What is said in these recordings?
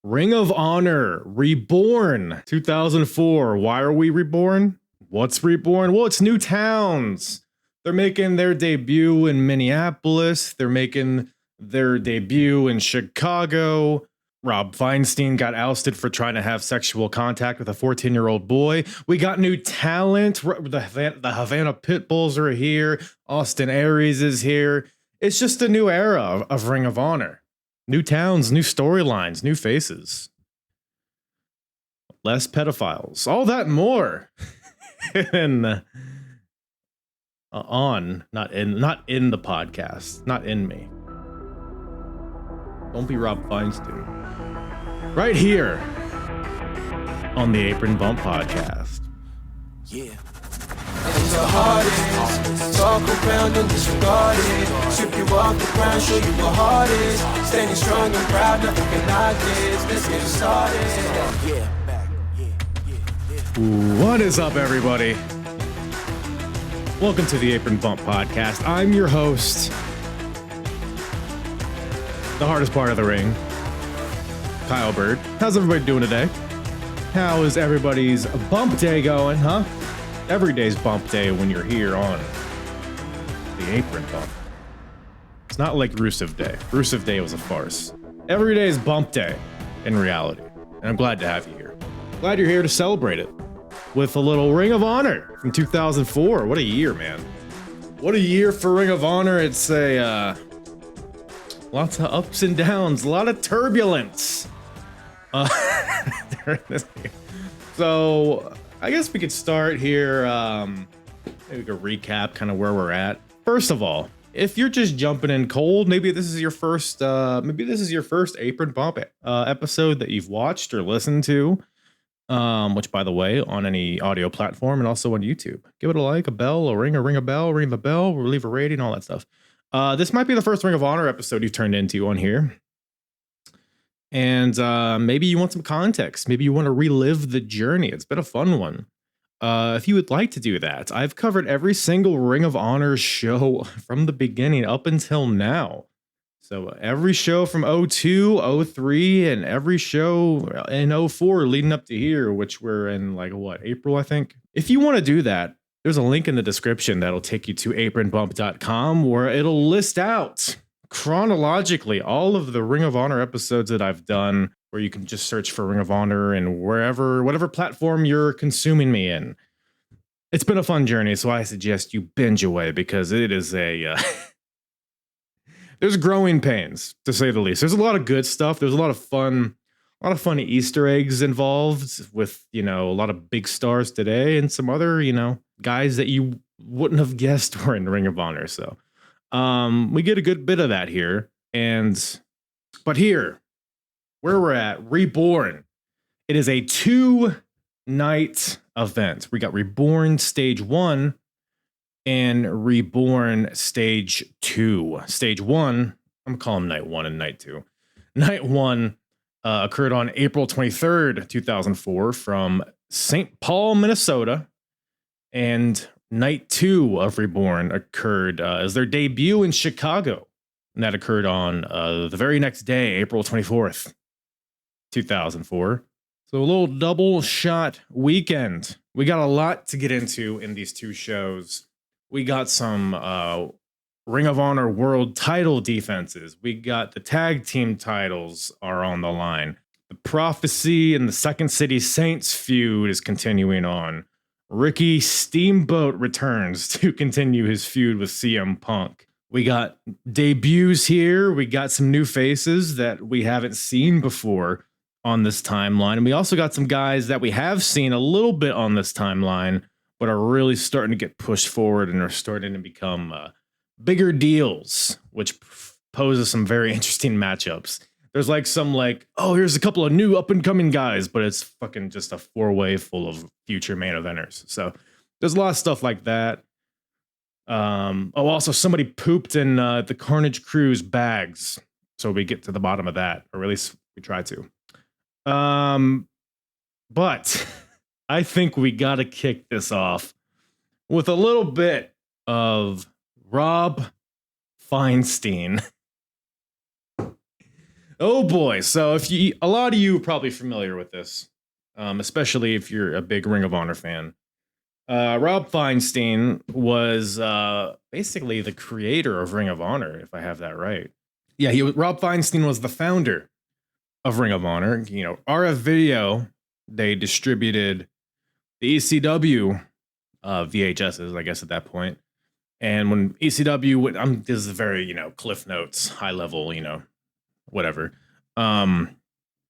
Ring of Honor Reborn 2004. Why are we reborn? What's reborn? Well, it's new towns. They're making their debut in Minneapolis. They're making their debut in Chicago. Rob Feinstein got ousted for trying to have sexual contact with a 14-year-old boy. We got new talent. The Havana Pitbulls are here. Austin Aries is here. It's just a new era of Ring of Honor. New towns, new storylines, new faces. Less pedophiles. All that and more. And not in the podcast. Not in me. Don't be Rob Feinstein. Right here on the Apron Bump podcast. Yeah. And the hardest, talk around and disregard it. Strip you off the ground, show you what heart is. Standing strong and proud, nothing can knock this. Let's get it started. Yeah, back. Yeah. What is up, everybody? Welcome to the Apron Bump podcast. I'm your host, the hardest part of the ring, Kyle Bird. How's everybody doing today? How is everybody's bump day going, huh? Every day's bump day when you're here on the Apron Bump. It's not like Rusev Day. Rusev Day was a farce. Every day is bump day in reality. And I'm glad to have you here. Glad you're here to celebrate it with a little Ring of Honor from 2004. What a year, man. What a year for Ring of Honor. It's a lots of ups and downs, a lot of turbulence. During this year. So I guess we could start here. Maybe we could recap kind of where we're at. First of all, if you're just jumping in cold, maybe this is your first Apron Bump episode that you've watched or listened to. Which, by the way, on any audio platform and also on YouTube, give it a like, a bell, a ring the bell, leave a rating, all that stuff. This might be the first Ring of Honor episode you've turned into on here. And maybe you want some context. Maybe you want to relive the journey. It's been a fun one. If you would like to do that, I've covered every single Ring of Honor show from the beginning up until now. So every show from 02, 03, and every show in 04 leading up to here, which we're in April, I think. If you want to do that, there's a link in the description that'll take you to apronbump.com where it'll list out chronologically all of the Ring of Honor episodes that I've done, where you can just search for Ring of Honor and whatever platform you're consuming me in. It's been a fun journey, so I suggest you binge away because it is there's growing pains, to say the least. There's a lot of good stuff. There's a lot of fun Easter eggs involved with, a lot of big stars today and some other, guys that you wouldn't have guessed were in Ring of Honor. So we get a good bit of that here. But here, where we're at, Reborn, it is a 2-night event. We got Reborn Stage 1 and Reborn Stage 2. Stage 1, I'm going to call them Night 1 and Night 2. Night 1 occurred on April 23rd, 2004 from St. Paul, Minnesota. And Night 2 of Reborn occurred as their debut in Chicago. And that occurred on the very next day, April 24th, 2004. So a little double shot weekend. We got a lot to get into in these two shows. We got some Ring of Honor World title defenses. We got the tag team titles are on the line. The Prophecy and the Second City Saints feud is continuing on. Ricky Steamboat returns to continue his feud with CM Punk. We got debuts here. We got some new faces that we haven't seen before on this timeline. And we also got some guys that we have seen a little bit on this timeline, but are really starting to get pushed forward and are starting to become bigger deals, which poses some very interesting matchups. There's here's a couple of new up-and-coming guys, but it's fucking just a 4-way full of future main eventers. So there's a lot of stuff like that. Also, somebody pooped in the Carnage Crew's bags. So we get to the bottom of that, or at least we try to. But I think we got to kick this off with a little bit of Rob Feinstein. Oh boy. So a lot of you are probably familiar with this, especially if you're a big Ring of Honor fan. Rob Feinstein was basically the creator of Ring of Honor, if I have that right. Yeah, Rob Feinstein was the founder of Ring of Honor. You know, RF Video, they distributed the ECW VHSs, I guess, at that point. And when ECW went, this is very, Cliff Notes, high level, whatever. When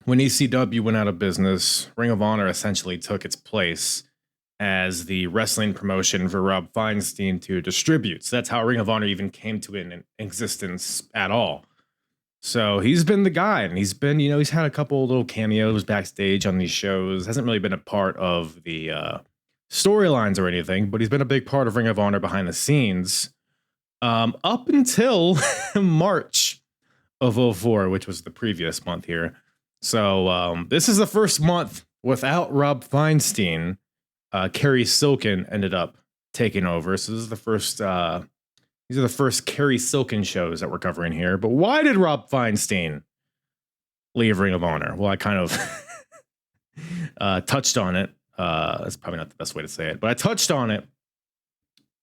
ECW went out of business, Ring of Honor essentially took its place as the wrestling promotion for Rob Feinstein to distribute. So that's how Ring of Honor even came to an existence at all. So he's been the guy, and he's been, he's had a couple little cameos backstage on these shows. Hasn't really been a part of the storylines or anything, but he's been a big part of Ring of Honor behind the scenes up until March of 2004, which was the previous month here. So this is the first month without Rob Feinstein. Kerry Silken ended up taking over. So this is the first, these are the first Kerry Silken shows that we're covering here. But why did Rob Feinstein leave Ring of Honor? Well, I kind of touched on it. That's probably not the best way to say it, but I touched on it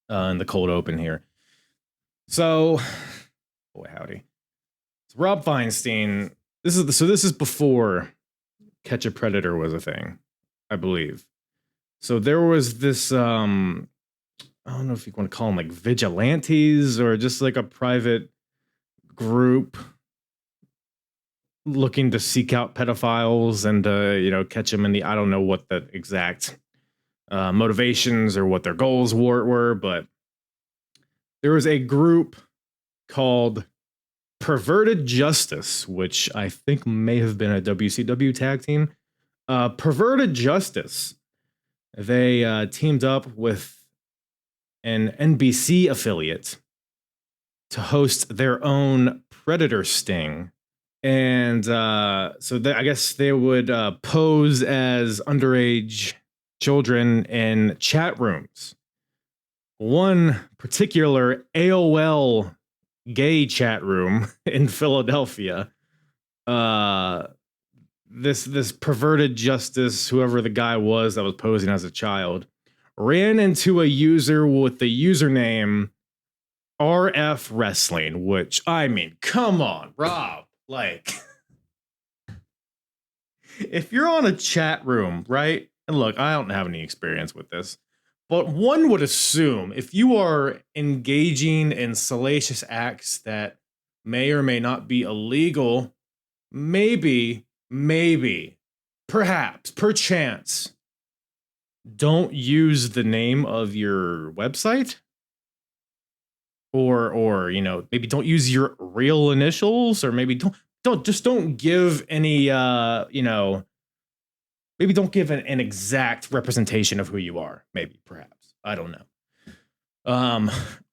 in the cold open here. So, boy, howdy. So Rob Feinstein, this is before Catch a Predator was a thing, I believe. So there was this, I don't know if you want to call them like vigilantes or just like a private group looking to seek out pedophiles and, catch them in the, I don't know what the exact motivations or what their goals were, but there was a group called Perverted Justice, which I think may have been a WCW tag team. Perverted Justice. They teamed up with an NBC affiliate to host their own Predator Sting. And I guess they would pose as underage children in chat rooms. One particular AOL gay chat room in Philadelphia, this Perverted Justice, whoever the guy was that was posing as a child, ran into a user with the username RF Wrestling, which, I mean, come on, Rob. Like, if you're on a chat room, right? And look, I don't have any experience with this, but one would assume if you are engaging in salacious acts that may or may not be illegal, maybe, perhaps, perchance, don't use the name of your website. Or maybe don't use your real initials, or maybe don't give any maybe don't give an exact representation of who you are. Maybe, perhaps, I don't know.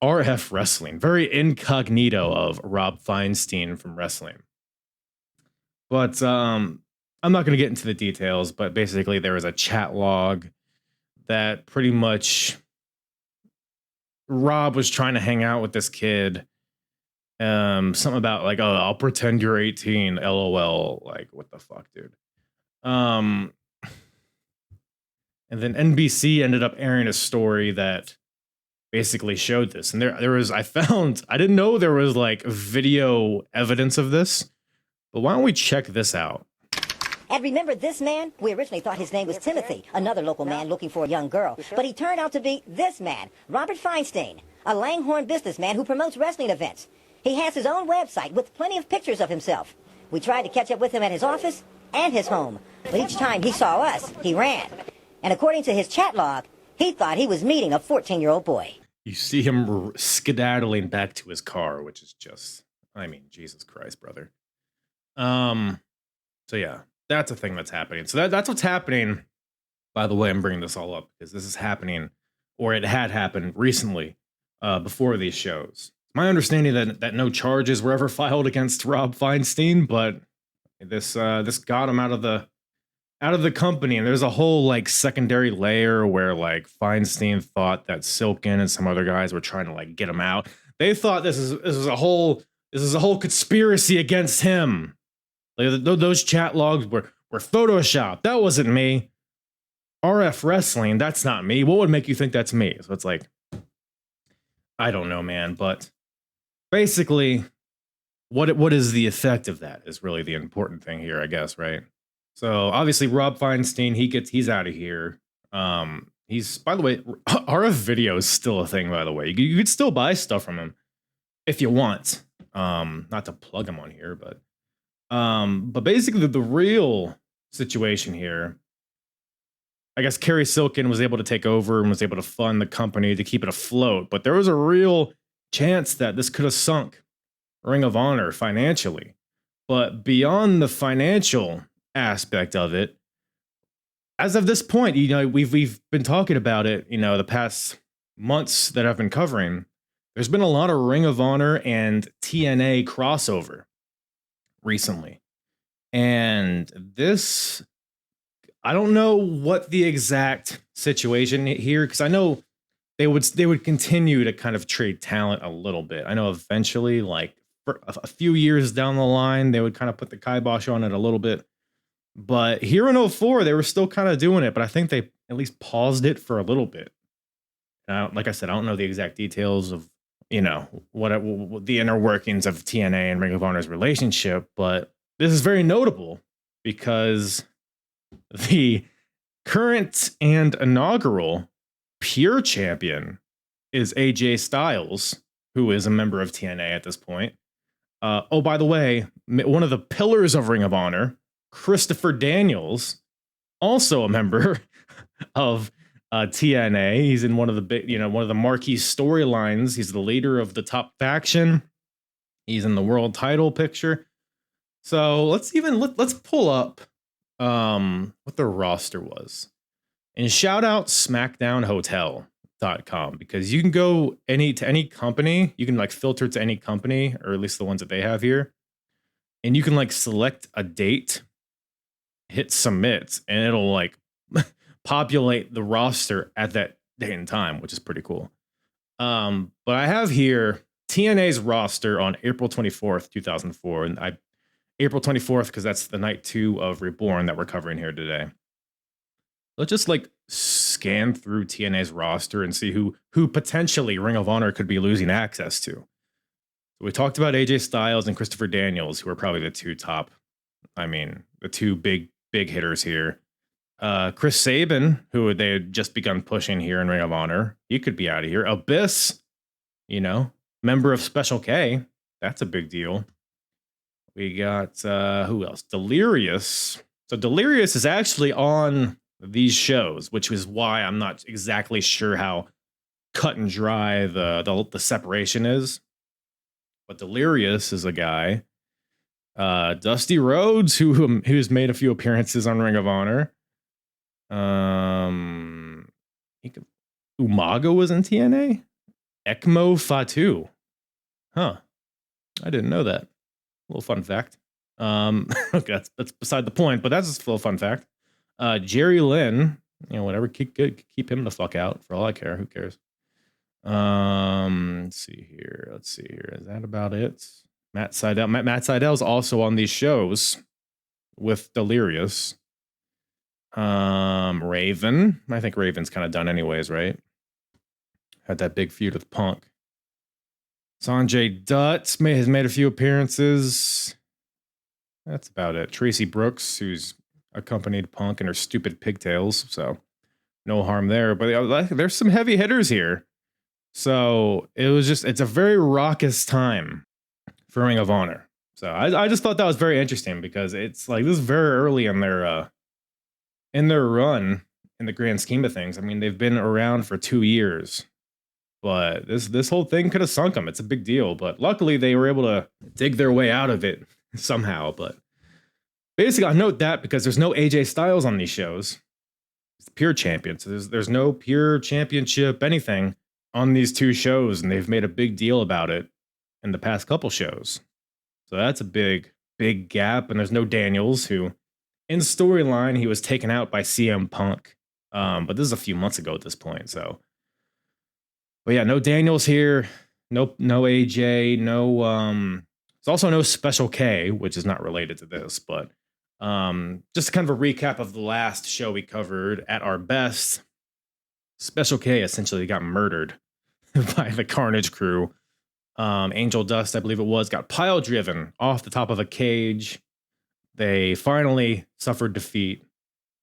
RF Wrestling, very incognito of Rob Feinstein from wrestling. But I'm not going to get into the details, but basically there was a chat log that pretty much Rob was trying to hang out with this kid. Something about like, oh, I'll pretend you're 18, LOL. Like, what the fuck, dude? And then NBC ended up airing a story that basically showed this. And there was, I didn't know there was like video evidence of this, but why don't we check this out? And remember this man? We originally thought his name was Timothy, another local man looking for a young girl. But he turned out to be this man, Robert Feinstein, a Langhorne businessman who promotes wrestling events. He has his own website with plenty of pictures of himself. We tried to catch up with him at his office and his home, but each time he saw us, he ran. And according to his chat log, he thought he was meeting a 14-year-old boy. You see him skedaddling back to his car, which is just, I mean, Jesus Christ, brother. So yeah. That's a thing that's happening. So that's what's happening. By the way, I'm bringing this all up because this is happening, or it had happened recently before these shows. My understanding that no charges were ever filed against Rob Feinstein, but this got him out of the company. And there's a whole like secondary layer where like Feinstein thought that Silken and some other guys were trying to like get him out. They thought this is a whole conspiracy against him. Those chat logs were photoshopped. That wasn't me. RF Wrestling, that's not me. What would make you think that's me? So it's like, I don't know, man. But basically, what is the effect of that is really the important thing here, I guess, right? So obviously, Rob Feinstein, he's out of here. He's, by the way, RF Video is still a thing, by the way. You could still buy stuff from him if you want. Not to plug him on here, but basically the real situation here, I guess Kerry Silkin was able to take over and was able to fund the company to keep it afloat, but there was a real chance that this could have sunk Ring of Honor financially. But beyond the financial aspect of it, as of this point, we've been talking about it, the past months that I've been covering. There's been a lot of Ring of Honor and TNA crossover recently. And this, I don't know what the exact situation here, because I know they would continue to kind of trade talent a little bit. I know eventually, like for a few years down the line, they would kind of put the kibosh on it a little bit. But here in 04, they were still kind of doing it, but I think they at least paused it for a little bit. Like I said, I don't know the exact details of, what the inner workings of TNA and Ring of Honor's relationship, but this is very notable because the current and inaugural pure champion is AJ Styles, who is a member of TNA at this point. Oh, by the way, one of the pillars of Ring of Honor, Christopher Daniels, also a member of TNA. He's in one of the big, one of the marquee storylines. He's the leader of the top faction. He's in the world title picture. So let's pull up what the roster was. And shout out SmackDownHotel.com, because you can go to any company, you can like filter to any company, or at least the ones that they have here. And you can like select a date, hit submit, and it'll like populate the roster at that day and time, which is pretty cool. But I have here TNA's roster on April 24th, 2004. And April 24th, because that's the night 2 of Reborn that we're covering here today. Let's just like scan through TNA's roster and see who potentially Ring of Honor could be losing access to. So we talked about AJ Styles and Christopher Daniels, who are probably the two big hitters here. Chris Sabin, who they had just begun pushing here in Ring of Honor, he could be out of here. Abyss, member of Special K, that's a big deal. We got who else? Delirious. So Delirious is actually on these shows, which is why I'm not exactly sure how cut and dry the separation is. But Delirious is a guy. Dusty Rhodes, who's made a few appearances on Ring of Honor. Umaga was in TNA. Ekmo Fatu. Huh. I didn't know that. Little fun fact. Okay, that's beside the point, but that's a little fun fact. Jerry Lynn, whatever, keep him the fuck out for all I care. Who cares? Let's see here. Is that about it? Matt Sydal. Matt Sydal's also on these shows with Delirious. Raven. I think Raven's kind of done anyways, right? Had that big feud with Punk. Sanjay Dutt has made a few appearances. That's about it. Tracy Brooks, who's accompanied Punk in her stupid pigtails, so no harm there. But there's some heavy hitters here. So it's a very raucous time for Ring of Honor. So I just thought that was very interesting, because it's like this is very early in their run in the grand scheme of things. I mean, they've been around for 2 years. But this whole thing could have sunk them. It's a big deal. But luckily, they were able to dig their way out of it somehow. But basically, I note that because there's no AJ Styles on these shows. It's pure champion. So there's no pure championship, anything on these 2 shows. And they've made a big deal about it in the past couple shows. So that's a big, big gap. And there's no Daniels, who in storyline, he was taken out by CM Punk. But this is a few months ago at this point. So. But yeah, no Daniels here, no AJ, no. There's also no Special K, which is not related to this, but just kind of a recap of the last show we covered at our best. Special K essentially got murdered by the Carnage Crew. Angel Dust, I believe it was, got pile driven off the top of a cage. They finally suffered defeat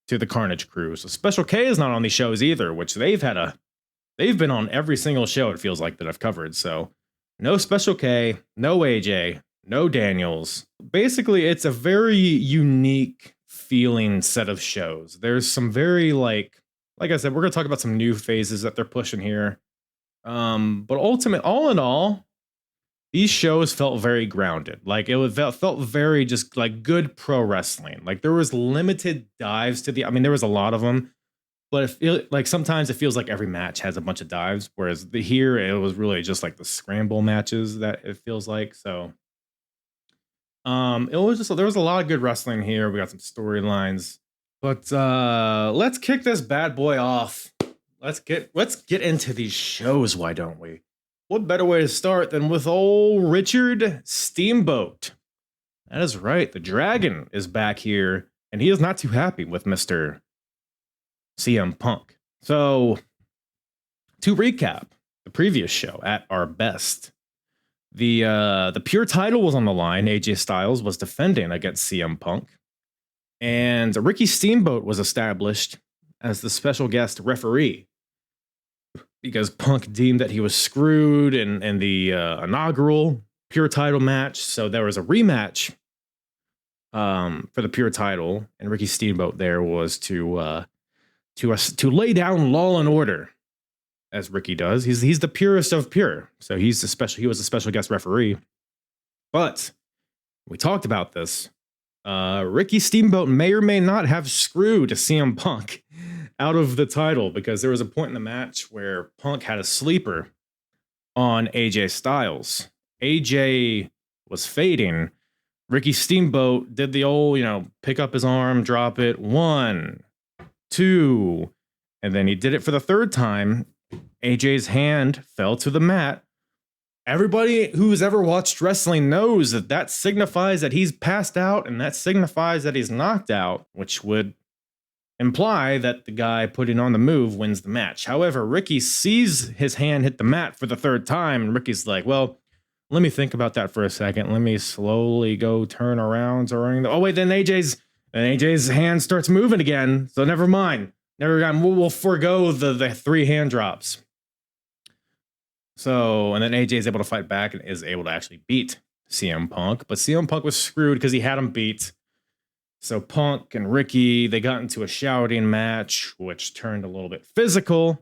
to the Carnage Crew. So Special K is not on these shows either, which they've been on every single show, it feels like, that I've covered. So no Special K, no AJ, no Daniels. Basically, it's a very unique feeling set of shows. There's some very like I said, we're gonna talk about some new phases that they're pushing here. But all in all, these shows felt very grounded. Like felt very just like good pro wrestling. Like there was limited dives to there was a lot of them, but like sometimes it feels like every match has a bunch of dives. Whereas here it was really just like the scramble matches that it feels like. So, it was just there was a lot of good wrestling here. We got some storylines, but let's kick this bad boy off. Let's get into these shows. Why don't we? What better way to start than with old Richard Steamboat? That is right. The Dragon is back here, and he is not too happy with Mr. CM Punk. So, to recap the previous show at our best, the pure title was on the line. AJ Styles was defending against CM Punk, and Ricky Steamboat was established as the special guest referee, because Punk deemed that he was screwed in the inaugural pure title match. So there was a rematch for the pure title, and Ricky Steamboat there was to lay down law and order, as Ricky does. He's the purest of pure. So he was a special guest referee. But we talked about this. Ricky Steamboat may or may not have screwed CM Punk out of the title, because there was a point in the match where Punk had a sleeper on AJ Styles. AJ was fading. Ricky Steamboat did the old, pick up his arm, drop it, 1, 2, and then he did it for the third time. AJ's hand fell to the mat. Everybody who's ever watched wrestling knows that signifies that he's passed out, and that signifies that he's knocked out, which would imply that the guy putting on the move wins the match. However, Ricky sees his hand hit the mat for the third time, and Ricky's like, well, let me think about that for a second. Let me slowly go turn around. Oh, wait, then AJ's hand starts moving again, so never mind. We'll forego the 3 hand drops. So, and then AJ is able to fight back and is able to actually beat CM Punk. But CM Punk was screwed because he had him beat. So Punk and Ricky, they got into a shouting match, which turned a little bit physical.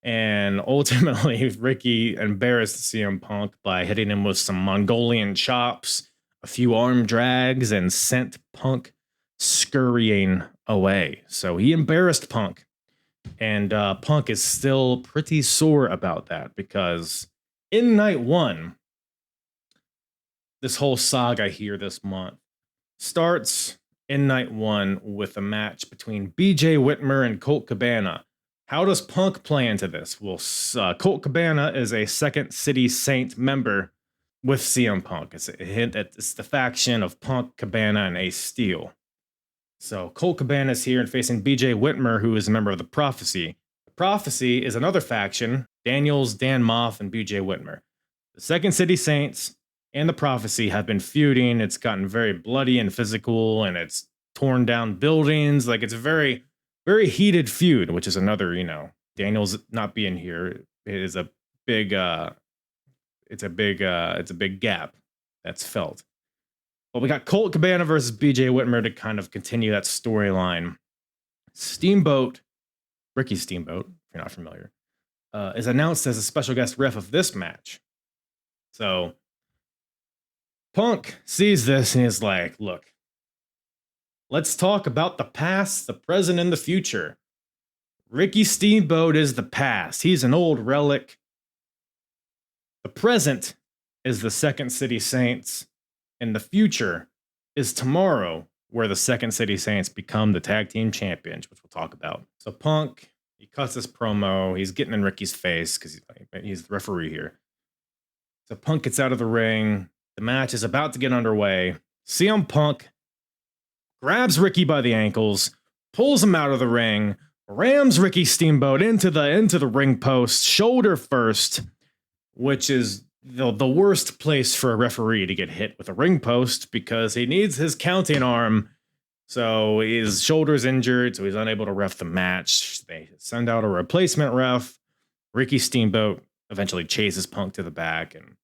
And ultimately, Ricky embarrassed CM Punk by hitting him with some Mongolian chops, a few arm drags, and sent Punk scurrying away. So he embarrassed Punk. And Punk is still pretty sore about that, because in night 1, this whole saga here this month starts in night 1 with a match between BJ Whitmer and Colt Cabana. How does Punk play into this? Well, Colt Cabana is a Second City Saint member with CM Punk. It's a hint that it's the faction of Punk, Cabana, and Ace Steel. So Colt Cabana is here and facing BJ Whitmer, who is a member of the Prophecy. The Prophecy is another faction: Daniels, Dan Moff, and BJ Whitmer. The Second City Saints and the Prophecy have been feuding. It's gotten very bloody and physical, and it's torn down buildings. Like, it's a very, very heated feud, which is another, Daniels not being here is a big, it's a big gap that's felt. But we got Colt Cabana versus BJ Whitmer to kind of continue that storyline. Steamboat, Ricky Steamboat, if you're not familiar, is announced as a special guest ref of this match. So Punk sees this and is like, look, let's talk about the past, the present, and the future. Ricky Steamboat is the past. He's an old relic. The present is the Second City Saints, and the future is tomorrow, where the Second City Saints become the tag team champions, which we'll talk about. So Punk, he cuts his promo. He's getting in Ricky's face because he's the referee here. So Punk gets out of the ring. The match is about to get underway. CM Punk grabs Ricky by the ankles, pulls him out of the ring, rams Ricky Steamboat into the ring post, shoulder first, which is the worst place for a referee to get hit with a ring post because he needs his counting arm. So his shoulder's injured, so he's unable to ref the match. They send out a replacement ref. Ricky Steamboat eventually chases Punk to the back, and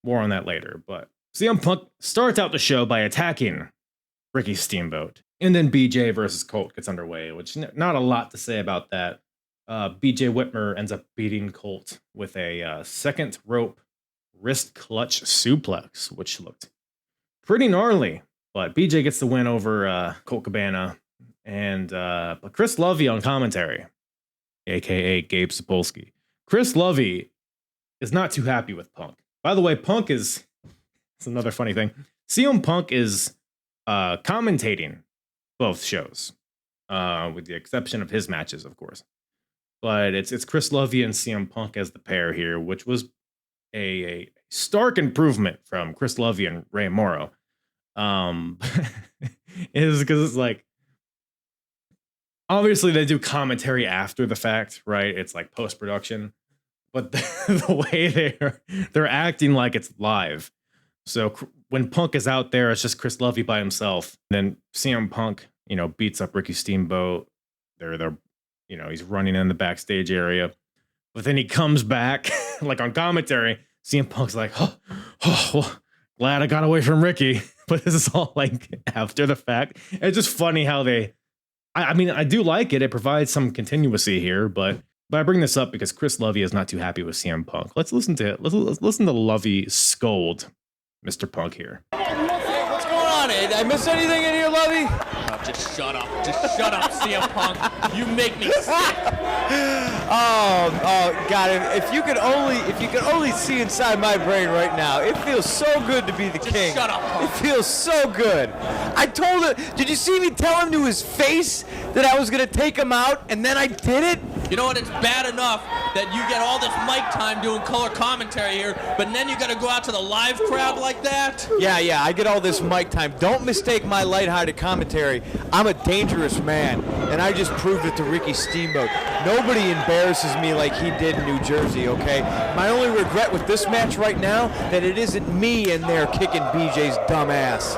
more on that later. But CM Punk starts out the show by attacking Ricky Steamboat. And then BJ versus Colt gets underway, which not a lot to say about that. BJ Whitmer ends up beating Colt with a second rope wrist clutch suplex, which looked pretty gnarly. But BJ gets the win over Colt Cabana. And but Chris Lovey on commentary, a.k.a. Gabe Sapolsky. Chris Lovey is not too happy with Punk. By the way, it's another funny thing. CM Punk is commentating both shows, with the exception of his matches, of course. But it's Chris Lovey and CM Punk as the pair here, which was a stark improvement from Chris Lovey and Rey Morrow. Is because it's like, obviously they do commentary after the fact, right? It's like post-production, but the way they're acting like it's live. So when Punk is out there, it's just Chris Lovey by himself. Then CM Punk, beats up Ricky Steamboat. They're he's running in the backstage area, but then he comes back like on commentary. CM Punk's like, well, glad I got away from Ricky. But this is all like after the fact. It's just funny how I do like it. It provides some continuity here, but I bring this up because Chris Lovey is not too happy with CM Punk. Let's listen to Lovey scold Mr. Punk here. What's going on? Did I miss anything in here, Lovey? Just shut up. Just shut up, CM Punk. You make me sick. Oh, God! If you could only see inside my brain right now, it feels so good to be the king. Shut up, Punk. It feels so good. I told him. Did you see me tell him to his face that I was gonna take him out, and then I did it? You know what? It's bad enough that you get all this mic time doing color commentary here, but then you got to go out to the live crowd like that? Yeah, I get all this mic time. Don't mistake my lighthearted commentary. I'm a dangerous man, and I just proved it to Ricky Steamboat. Nobody embarrasses me like he did in New Jersey, okay? My only regret with this match right now, that it isn't me in there kicking BJ's dumb ass.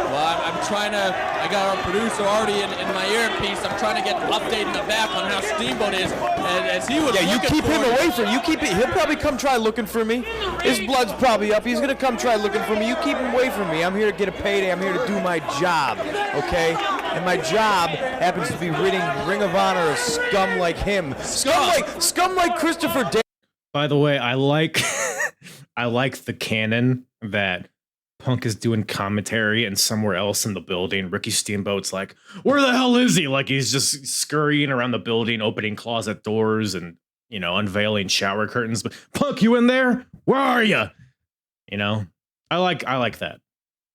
Well, I'm trying to, I got our producer already in my earpiece. I'm trying to get an update in the back on how Steamboat is. And as he was you keep him away from you. He'll probably come try looking for me. His blood's probably up. He's going to come try looking for me. You keep him away from me. I'm here to get a payday. I'm here to do my job, okay? And my job happens to be ridding Ring of Honor of scum like him. Scum like Christopher Danielson. By the way, I like the canon that Punk is doing commentary and somewhere else in the building, Ricky Steamboat's like, where the hell is he? Like he's just scurrying around the building, opening closet doors and, unveiling shower curtains. But Punk, you in there? Where are you? I like that.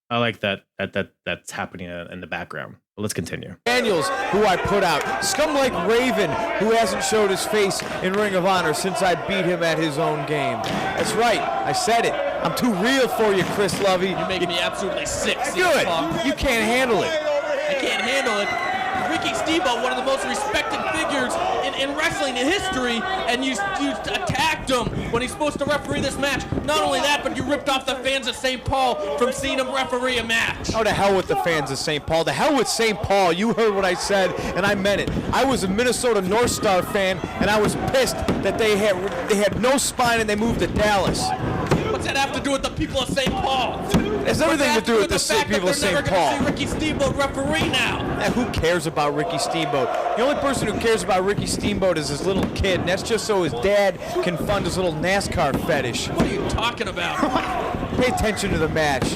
I like that's happening in the background. But let's continue. Daniels, who I put out. Scum like Raven, who hasn't showed his face in Ring of Honor since I beat him at his own game. That's right. I said it. I'm too real for you, Chris Lovey. You make me absolutely sick, Good. Punk. You can't handle it. I can't handle it. Ricky Steamboat, one of the most respected figures in wrestling history, and you attacked him when he's supposed to referee this match. Not only that, but you ripped off the fans of St. Paul from seeing him referee a match. Oh, to hell with the fans of St. Paul. To hell with St. Paul. You heard what I said, and I meant it. I was a Minnesota North Star fan, and I was pissed that they had no spine and they moved to Dallas. What's that have to do with the people of St. Paul? It has everything to do with the people of St. Paul. See Ricky Steamboat referee now. And who cares about Ricky Steamboat? The only person who cares about Ricky Steamboat is his little kid, and that's just so his dad can fund his little NASCAR fetish. What are you talking about? Pay attention to the match.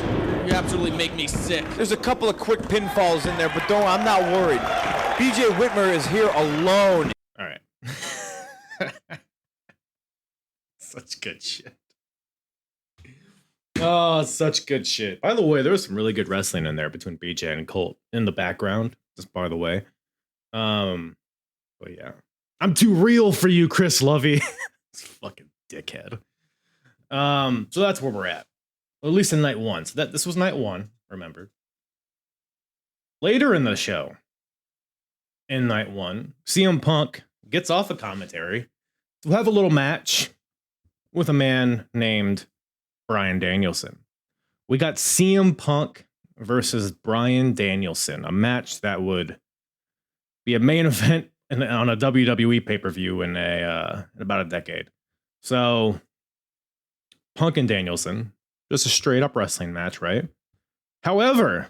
You absolutely make me sick. There's a couple of quick pinfalls in there, but I'm not worried. BJ Whitmer is here alone. All right. Such good shit. Oh, such good shit. By the way, there was some really good wrestling in there between BJ and Colt in the background, just by the way. But yeah. I'm too real for you, Chris Lovey. Fucking dickhead. So that's where we're at. At least in night one. So this was night one, remember. Later in the show, in night one, CM Punk gets off the commentary. We'll have a little match with a man named Bryan Danielson. We got CM Punk versus Bryan Danielson, a match that would be a main event on a WWE pay-per-view in about a decade. So, Punk and Danielson, just a straight-up wrestling match, right? However,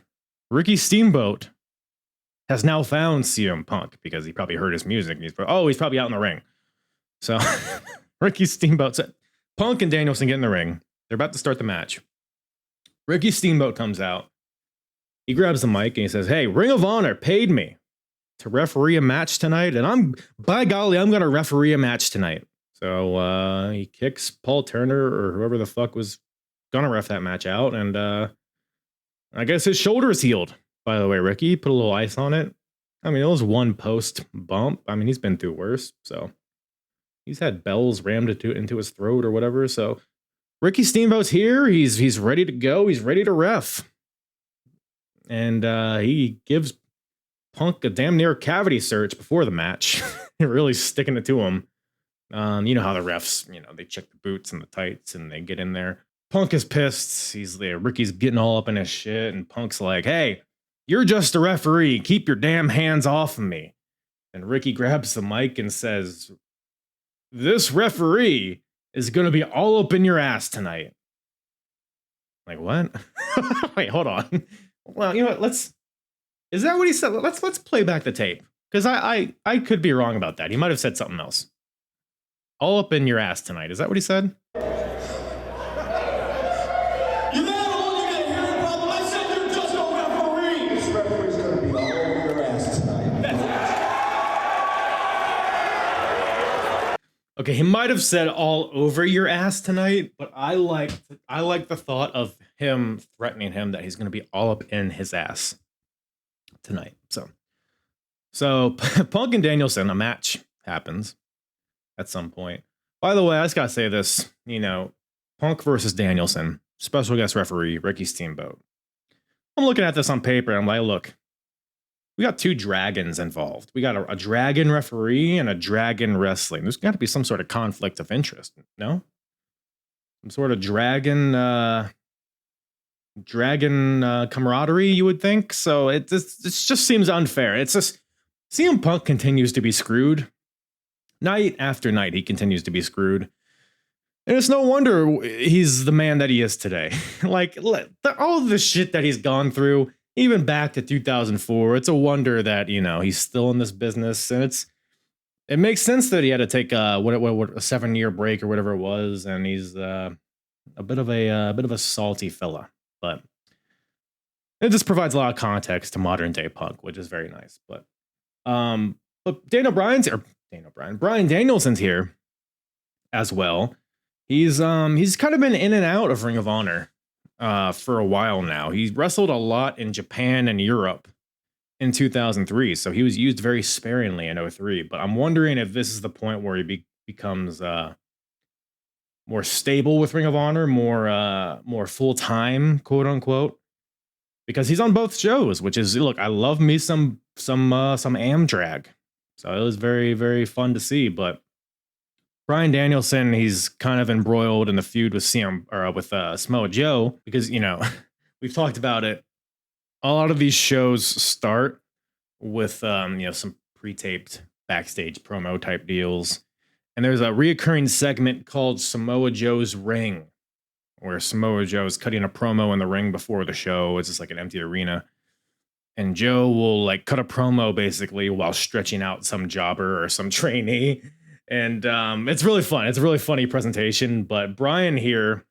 Ricky Steamboat has now found CM Punk because he probably heard his music. And he's probably out in the ring. So, Ricky Steamboat said, Punk and Danielson get in the ring. They're about to start the match. Ricky Steamboat comes out. He grabs the mic and he says, hey, Ring of Honor paid me to referee a match tonight. And by golly, I'm going to referee a match tonight. So he kicks Paul Turner or whoever the fuck was going to ref that match out. And I guess his shoulder is healed, by the way, Ricky. Put a little ice on it. I mean, it was one post bump. I mean, he's been through worse. So he's had bells rammed into his throat or whatever. So Ricky Steamboat's here. He's ready to go. He's ready to ref. And he gives Punk a damn near cavity search before the match. Really sticking it to him. You know how the refs, they check the boots and the tights and they get in there. Punk is pissed. He's there. Ricky's getting all up in his shit. And Punk's like, hey, you're just a referee. Keep your damn hands off of me. And Ricky grabs the mic and says, this referee is going to be all up in your ass tonight. Like, what? Wait, hold on. Well, you know what? Is that what he said? Let's play back the tape. Because I could be wrong about that. He might have said something else. All up in your ass tonight. Is that what he said? You may have a look at hearing problem. I said you're just a referee. This referee's going to be all over your ass tonight. Okay, he might have said all over your ass tonight, but I like the thought of him threatening him that he's going to be all up in his ass tonight. So Punk and Danielson, a match happens at some point. By the way, I just gotta say this, Punk versus Danielson, special guest referee, Ricky Steamboat. I'm looking at this on paper, and I'm like, look, we got two dragons involved. We got a dragon referee and a dragon wrestling. There's got to be some sort of conflict of interest, no? Some sort of dragon camaraderie, you would think. So it just seems unfair. It's just CM Punk continues to be screwed. Night after night, he continues to be screwed. And it's no wonder he's the man that he is today. Like, all the shit that he's gone through, even back to 2004, it's a wonder that, he's still in this business. And it makes sense that he had to take a 7-year break or whatever it was. And he's a bit of a salty fella. But it just provides a lot of context to modern day Punk, which is very nice. But Bryan Danielson's here as well. He's kind of been in and out of Ring of Honor for a while now. He wrestled a lot in Japan and Europe in 2003, so he was used very sparingly in 2003. But I'm wondering if this is the point where he becomes more stable with Ring of Honor, more full time, quote unquote, because he's on both shows. Which is, look, I love me some Amdrag. So it was very, very fun to see. But Bryan Danielson, he's kind of embroiled in the feud with Samoa Joe because, we've talked about it. A lot of these shows start with, some pre-taped backstage promo type deals. And there's a reoccurring segment called Samoa Joe's Ring, where Samoa Joe's cutting a promo in the ring before the show. It's just like an empty arena. And Joe will cut a promo basically while stretching out some jobber or some trainee. And it's really fun. It's a really funny presentation. But Bryan here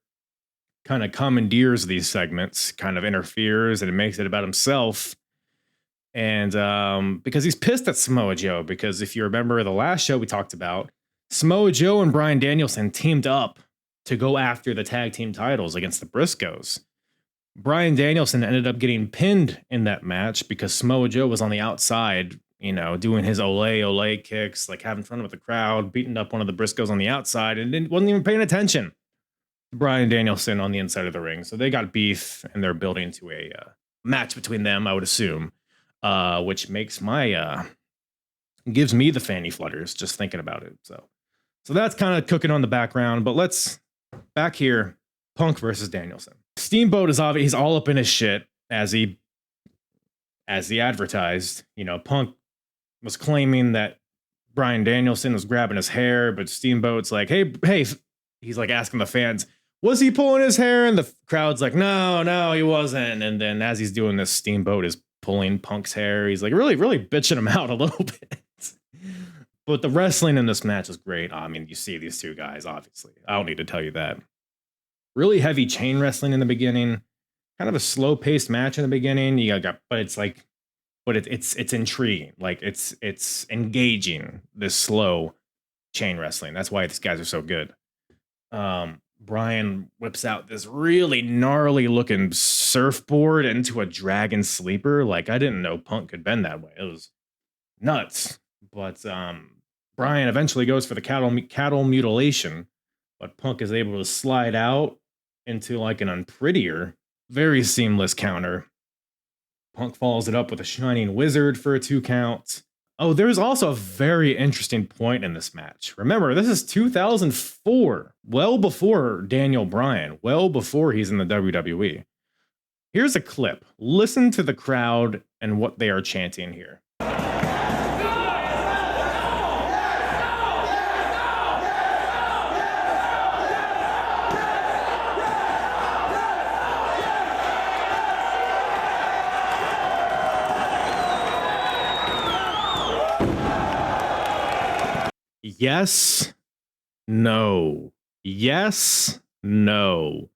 kind of commandeers these segments, kind of interferes, and it makes it about himself. And because he's pissed at Samoa Joe, because if you remember the last show we talked about, Samoa Joe and Bryan Danielson teamed up to go after the tag team titles against the Briscoes. Bryan Danielson ended up getting pinned in that match because Samoa Joe was on the outside, doing his ole kicks, having fun with the crowd, beating up one of the Briscoes on the outside, and wasn't even paying attention. Bryan Danielson on the inside of the ring. So they got beef and they're building to a match between them, I would assume, which makes gives me the fanny flutters just thinking about it. So that's kind of cooking on the background, but let's back here. Punk versus Danielson. Steamboat is obvious. He's all up in his shit as he advertised. Punk was claiming that Bryan Danielson was grabbing his hair, but Steamboat's like, hey, he's like asking the fans, was he pulling his hair? And the crowd's like, no, he wasn't. And then as he's doing this, Steamboat is pulling Punk's hair. He's like really, really bitching him out a little bit. But the wrestling in this match is great. I mean, you see these two guys, obviously. I don't need to tell you that. Really heavy chain wrestling in the beginning. Kind of a slow-paced match in the beginning. It's intriguing. Like it's engaging, this slow chain wrestling. That's why these guys are so good. Bryan whips out this really gnarly looking surfboard into a dragon sleeper. Like, I didn't know Punk could bend that way. It was nuts. But Bryan eventually goes for the cattle mutilation, but Punk is able to slide out into like an unprettier, very seamless counter. Punk follows it up with a shining wizard for a 2 count. Oh, there's also a very interesting point in this match. Remember, this is 2004, well before Daniel Bryan, well before he's in the WWE. Here's a clip. Listen to the crowd and what they are chanting here. Yes, no. Yes, no.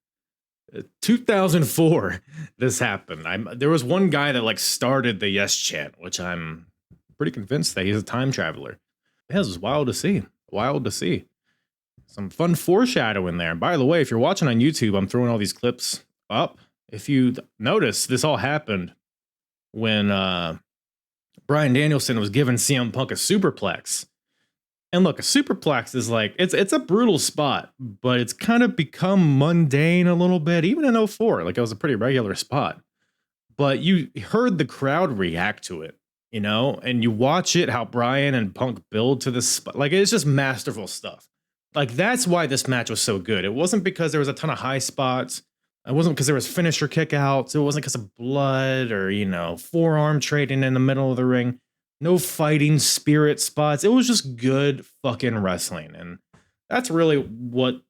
2004, this happened. There was one guy that like started the yes chant, which I'm pretty convinced that he's a time traveler. Yeah, this is wild to see. Wild to see. Some fun foreshadowing there. And by the way, if you're watching on YouTube, I'm throwing all these clips up. If you notice, this all happened when Bryan Danielson was giving CM Punk a superplex. And look, a superplex is like, it's a brutal spot, but it's kind of become mundane a little bit, even in 04. Like, it was a pretty regular spot. But you heard the crowd react to it, and you watch it, how Bryan and Punk build to this spot. Like, it's just masterful stuff. Like, that's why this match was so good. It wasn't because there was a ton of high spots. It wasn't because there was finisher kickouts. It wasn't because of blood or, forearm trading in the middle of the ring. No fighting spirit spots. It was just good fucking wrestling. And that's really what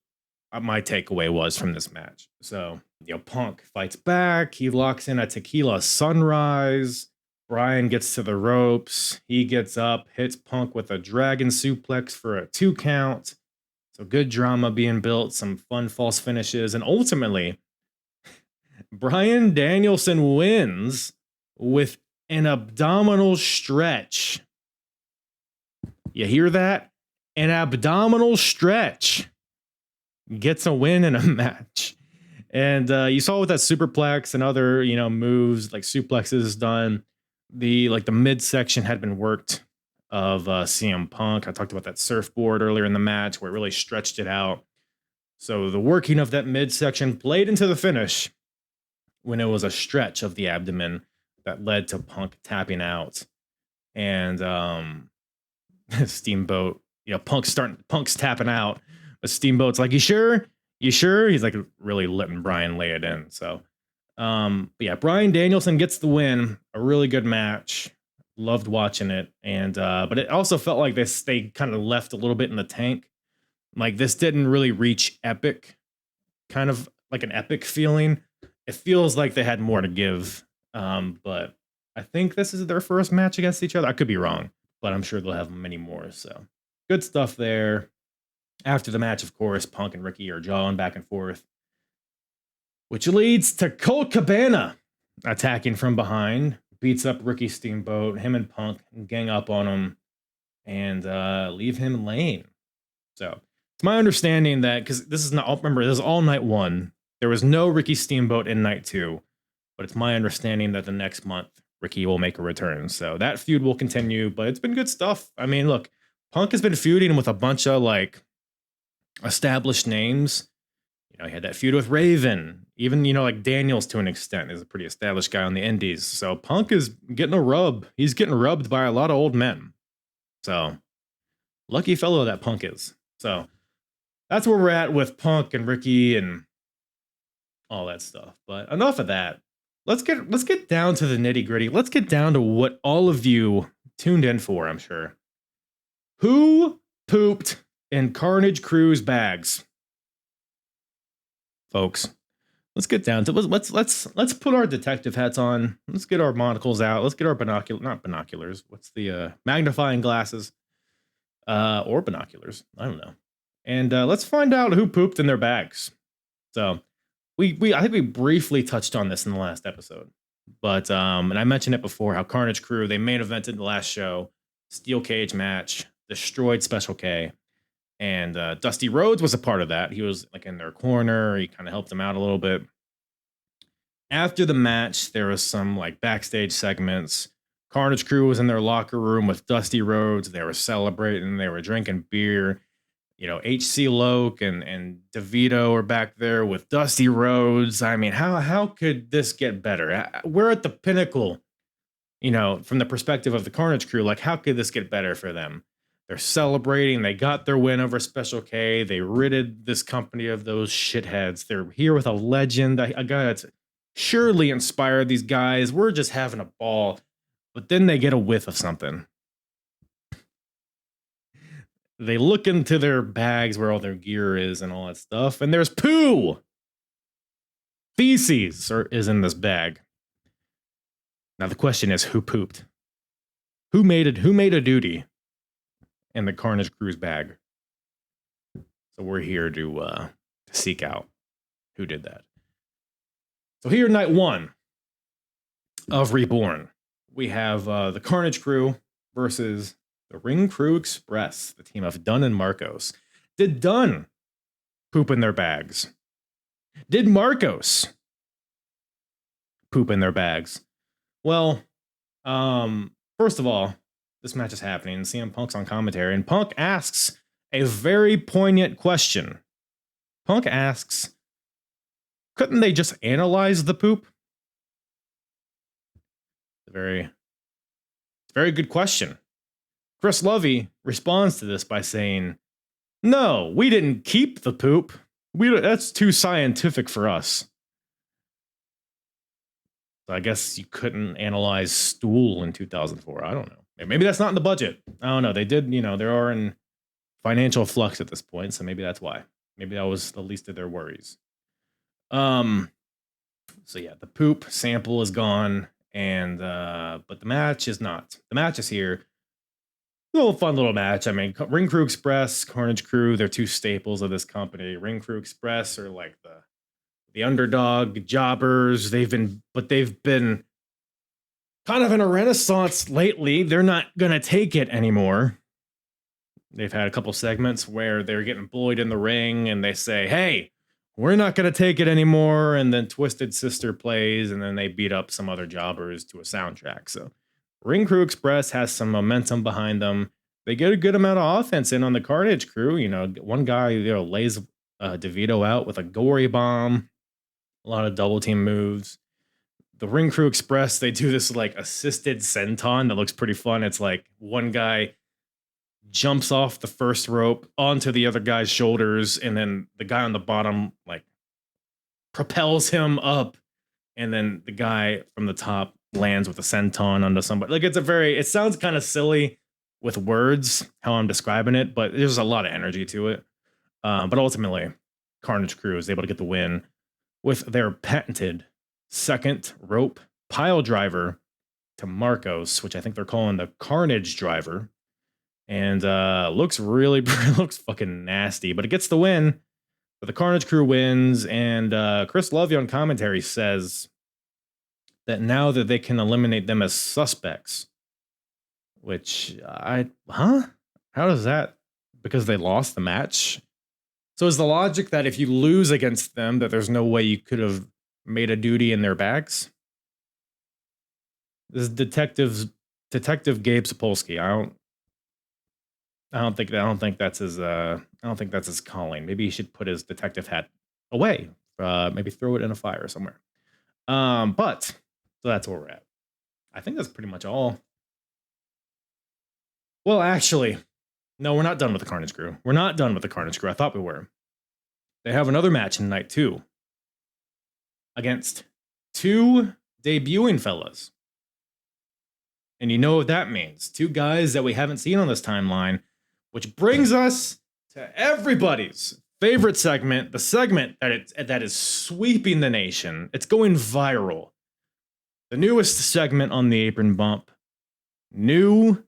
my takeaway was from this match. So, Punk fights back. He locks in a tequila sunrise. Bryan gets to the ropes. He gets up, hits Punk with a dragon suplex for a 2 count. So good drama being built, some fun false finishes. And ultimately, Bryan Danielson wins with an abdominal stretch. You hear that? An abdominal stretch gets a win in a match. And you saw with that superplex and other, moves like suplexes done, the midsection had been worked of CM Punk. I talked about that surfboard earlier in the match where it really stretched it out. So the working of that midsection played into the finish when it was a stretch of the abdomen that led to Punk tapping out. And Steamboat, Punk's tapping out, but Steamboat's like, you sure? He's like really letting Bryan lay it in. So, but yeah, Bryan Danielson gets the win. A really good match. Loved watching it. And, but it also felt like they kind of left a little bit in the tank. Like, this didn't really reach epic, kind of like an epic feeling. It feels like they had more to give. But I think this is their first match against each other. I could be wrong, but I'm sure they'll have many more. So good stuff there. After the match, of course, Punk and Ricky are jawing back and forth, which leads to Colt Cabana attacking from behind, beats up Ricky Steamboat. Him and Punk gang up on him and leave him laying. So it's my understanding that, because this is all night 1. There was no Ricky Steamboat in night 2. But it's my understanding that the next month, Ricky will make a return. So that feud will continue, but it's been good stuff. I mean, look, Punk has been feuding with a bunch of established names. he had that feud with Raven. Even, like Daniels to an extent is a pretty established guy on the indies. So Punk is getting a rub. He's getting rubbed by a lot of old men. So lucky fellow that Punk is. So that's where we're at with Punk and Ricky and all that stuff. But enough of that. Let's get down to the nitty gritty. Let's get down to what all of you tuned in for, I'm sure. Who pooped in Carnage Crew's bags? Folks, let's get down to let's put our detective hats on. Let's get our monocles out. Let's get our not binoculars. What's the magnifying glasses? Or binoculars. I don't know. And let's find out who pooped in their bags. So I think we briefly touched on this in the last episode, but and I mentioned it before how Carnage Crew, they main evented the last show, steel cage match, destroyed Special K, and Dusty Rhodes was a part of that. He was like in their corner. He kind of helped them out a little bit. After the match, there was some like backstage segments. Carnage Crew was in their locker room with Dusty Rhodes. They were celebrating. They were drinking beer. HC Loke and DeVito are back there with Dusty Rhodes. I mean, how could this get better? We're at the pinnacle, from the perspective of the Carnage Crew. Like, how could this get better for them? They're celebrating. They got their win over Special K. They ridded this company of those shitheads. They're here with a legend, a guy that's surely inspired these guys. We're just having a ball. But then they get a whiff of something. They look into their bags where all their gear is and all that stuff, and there's poo. Feces is in this bag. Now the question is, who pooped? Who made a duty in the Carnage Crew's bag? So we're here to seek out who did that. So here, night one of Reborn, we have the Carnage Crew versus the Ring Crew Express, the team of Dunn and Marcos. Did Dunn poop in their bags? Did Marcos poop in their bags? Well, first of all, this match is happening. CM Punk's on commentary, and Punk asks a very poignant question. Punk asks, couldn't they just analyze the poop? It's a very good question. Chris Lovey responds to this by saying, no, we didn't keep the poop. That's too scientific for us. So I guess you couldn't analyze stool in 2004. I don't know. Maybe that's not in the budget. I don't know. They did, they are in financial flux at this point, so maybe that's why. Maybe that was the least of their worries. So yeah, the poop sample is gone, and but the match is not. The match is here. A little fun little match. I mean, Ring Crew Express, Carnage Crew, they're two staples of this company. Ring Crew Express are like the underdog jobbers. They've been kind of in a renaissance lately. They're not gonna take it anymore. They've had a couple segments where they're getting bullied in the ring and they say, hey, we're not gonna take it anymore. And then Twisted Sister plays, and then they beat up some other jobbers to a soundtrack. So Ring Crew Express has some momentum behind them. They get a good amount of offense in on the Carnage Crew. One guy, lays DeVito out with a gory bomb, a lot of double team moves. The Ring Crew Express, they do this like assisted senton that looks pretty fun. It's like one guy jumps off the first rope onto the other guy's shoulders, and then the guy on the bottom like propels him up, and then the guy from the top lands with a senton onto somebody. Like it sounds kind of silly with words, how I'm describing it, but there's a lot of energy to it. But ultimately, Carnage Crew is able to get the win with their patented second rope pile driver to Marcos, which I think they're calling the Carnage Driver. And looks fucking nasty, but it gets the win. But the Carnage Crew wins, and Chris Lovey on commentary says that now that they can eliminate them as suspects, which how does that? Because they lost the match. So is the logic that if you lose against them, that there's no way you could have made a duty in their bags? This is Detective Gabe Sapolsky. I don't think that's his calling. Maybe he should put his detective hat away. Maybe throw it in a fire somewhere. But so that's where we're at. I think that's pretty much all. Well, actually, no, we're not done with the Carnage Crew. We're not done with the Carnage Crew. I thought we were. They have another match in night 2 against 2 debuting fellas. And you know what that means. 2 guys that we haven't seen on this timeline, which brings us to everybody's favorite segment, the segment that is sweeping the nation. It's going viral. The newest segment on the Apron Bump. New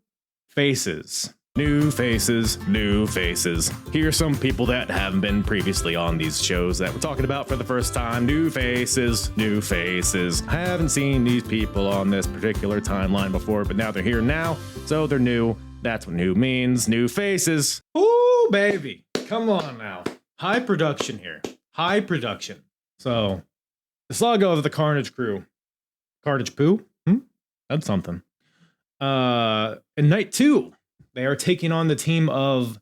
faces. New faces, new faces. Here's some people that haven't been previously on these shows that we're talking about for the first time. New faces, new faces. I haven't seen these people on this particular timeline before, but now they're here now, so they're new. That's what new means. New faces. Ooh, baby. Come on now. High production here. High production. So, the saga of the Carnage Crew. Carnage Poo? That's something. In night 2, they are taking on the team of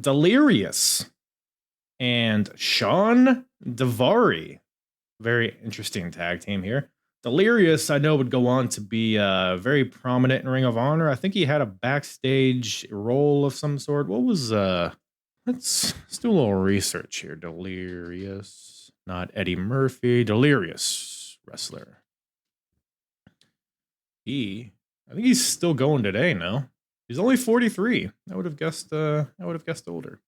Delirious and Sean Daivari. Very interesting tag team here. Delirious, I know, would go on to be very prominent in Ring of Honor. I think he had a backstage role of some sort. What was let's do a little research here. Delirious, not Eddie Murphy. Delirious wrestler. I think he's still going today. No, he's only 43. I would have guessed. Older.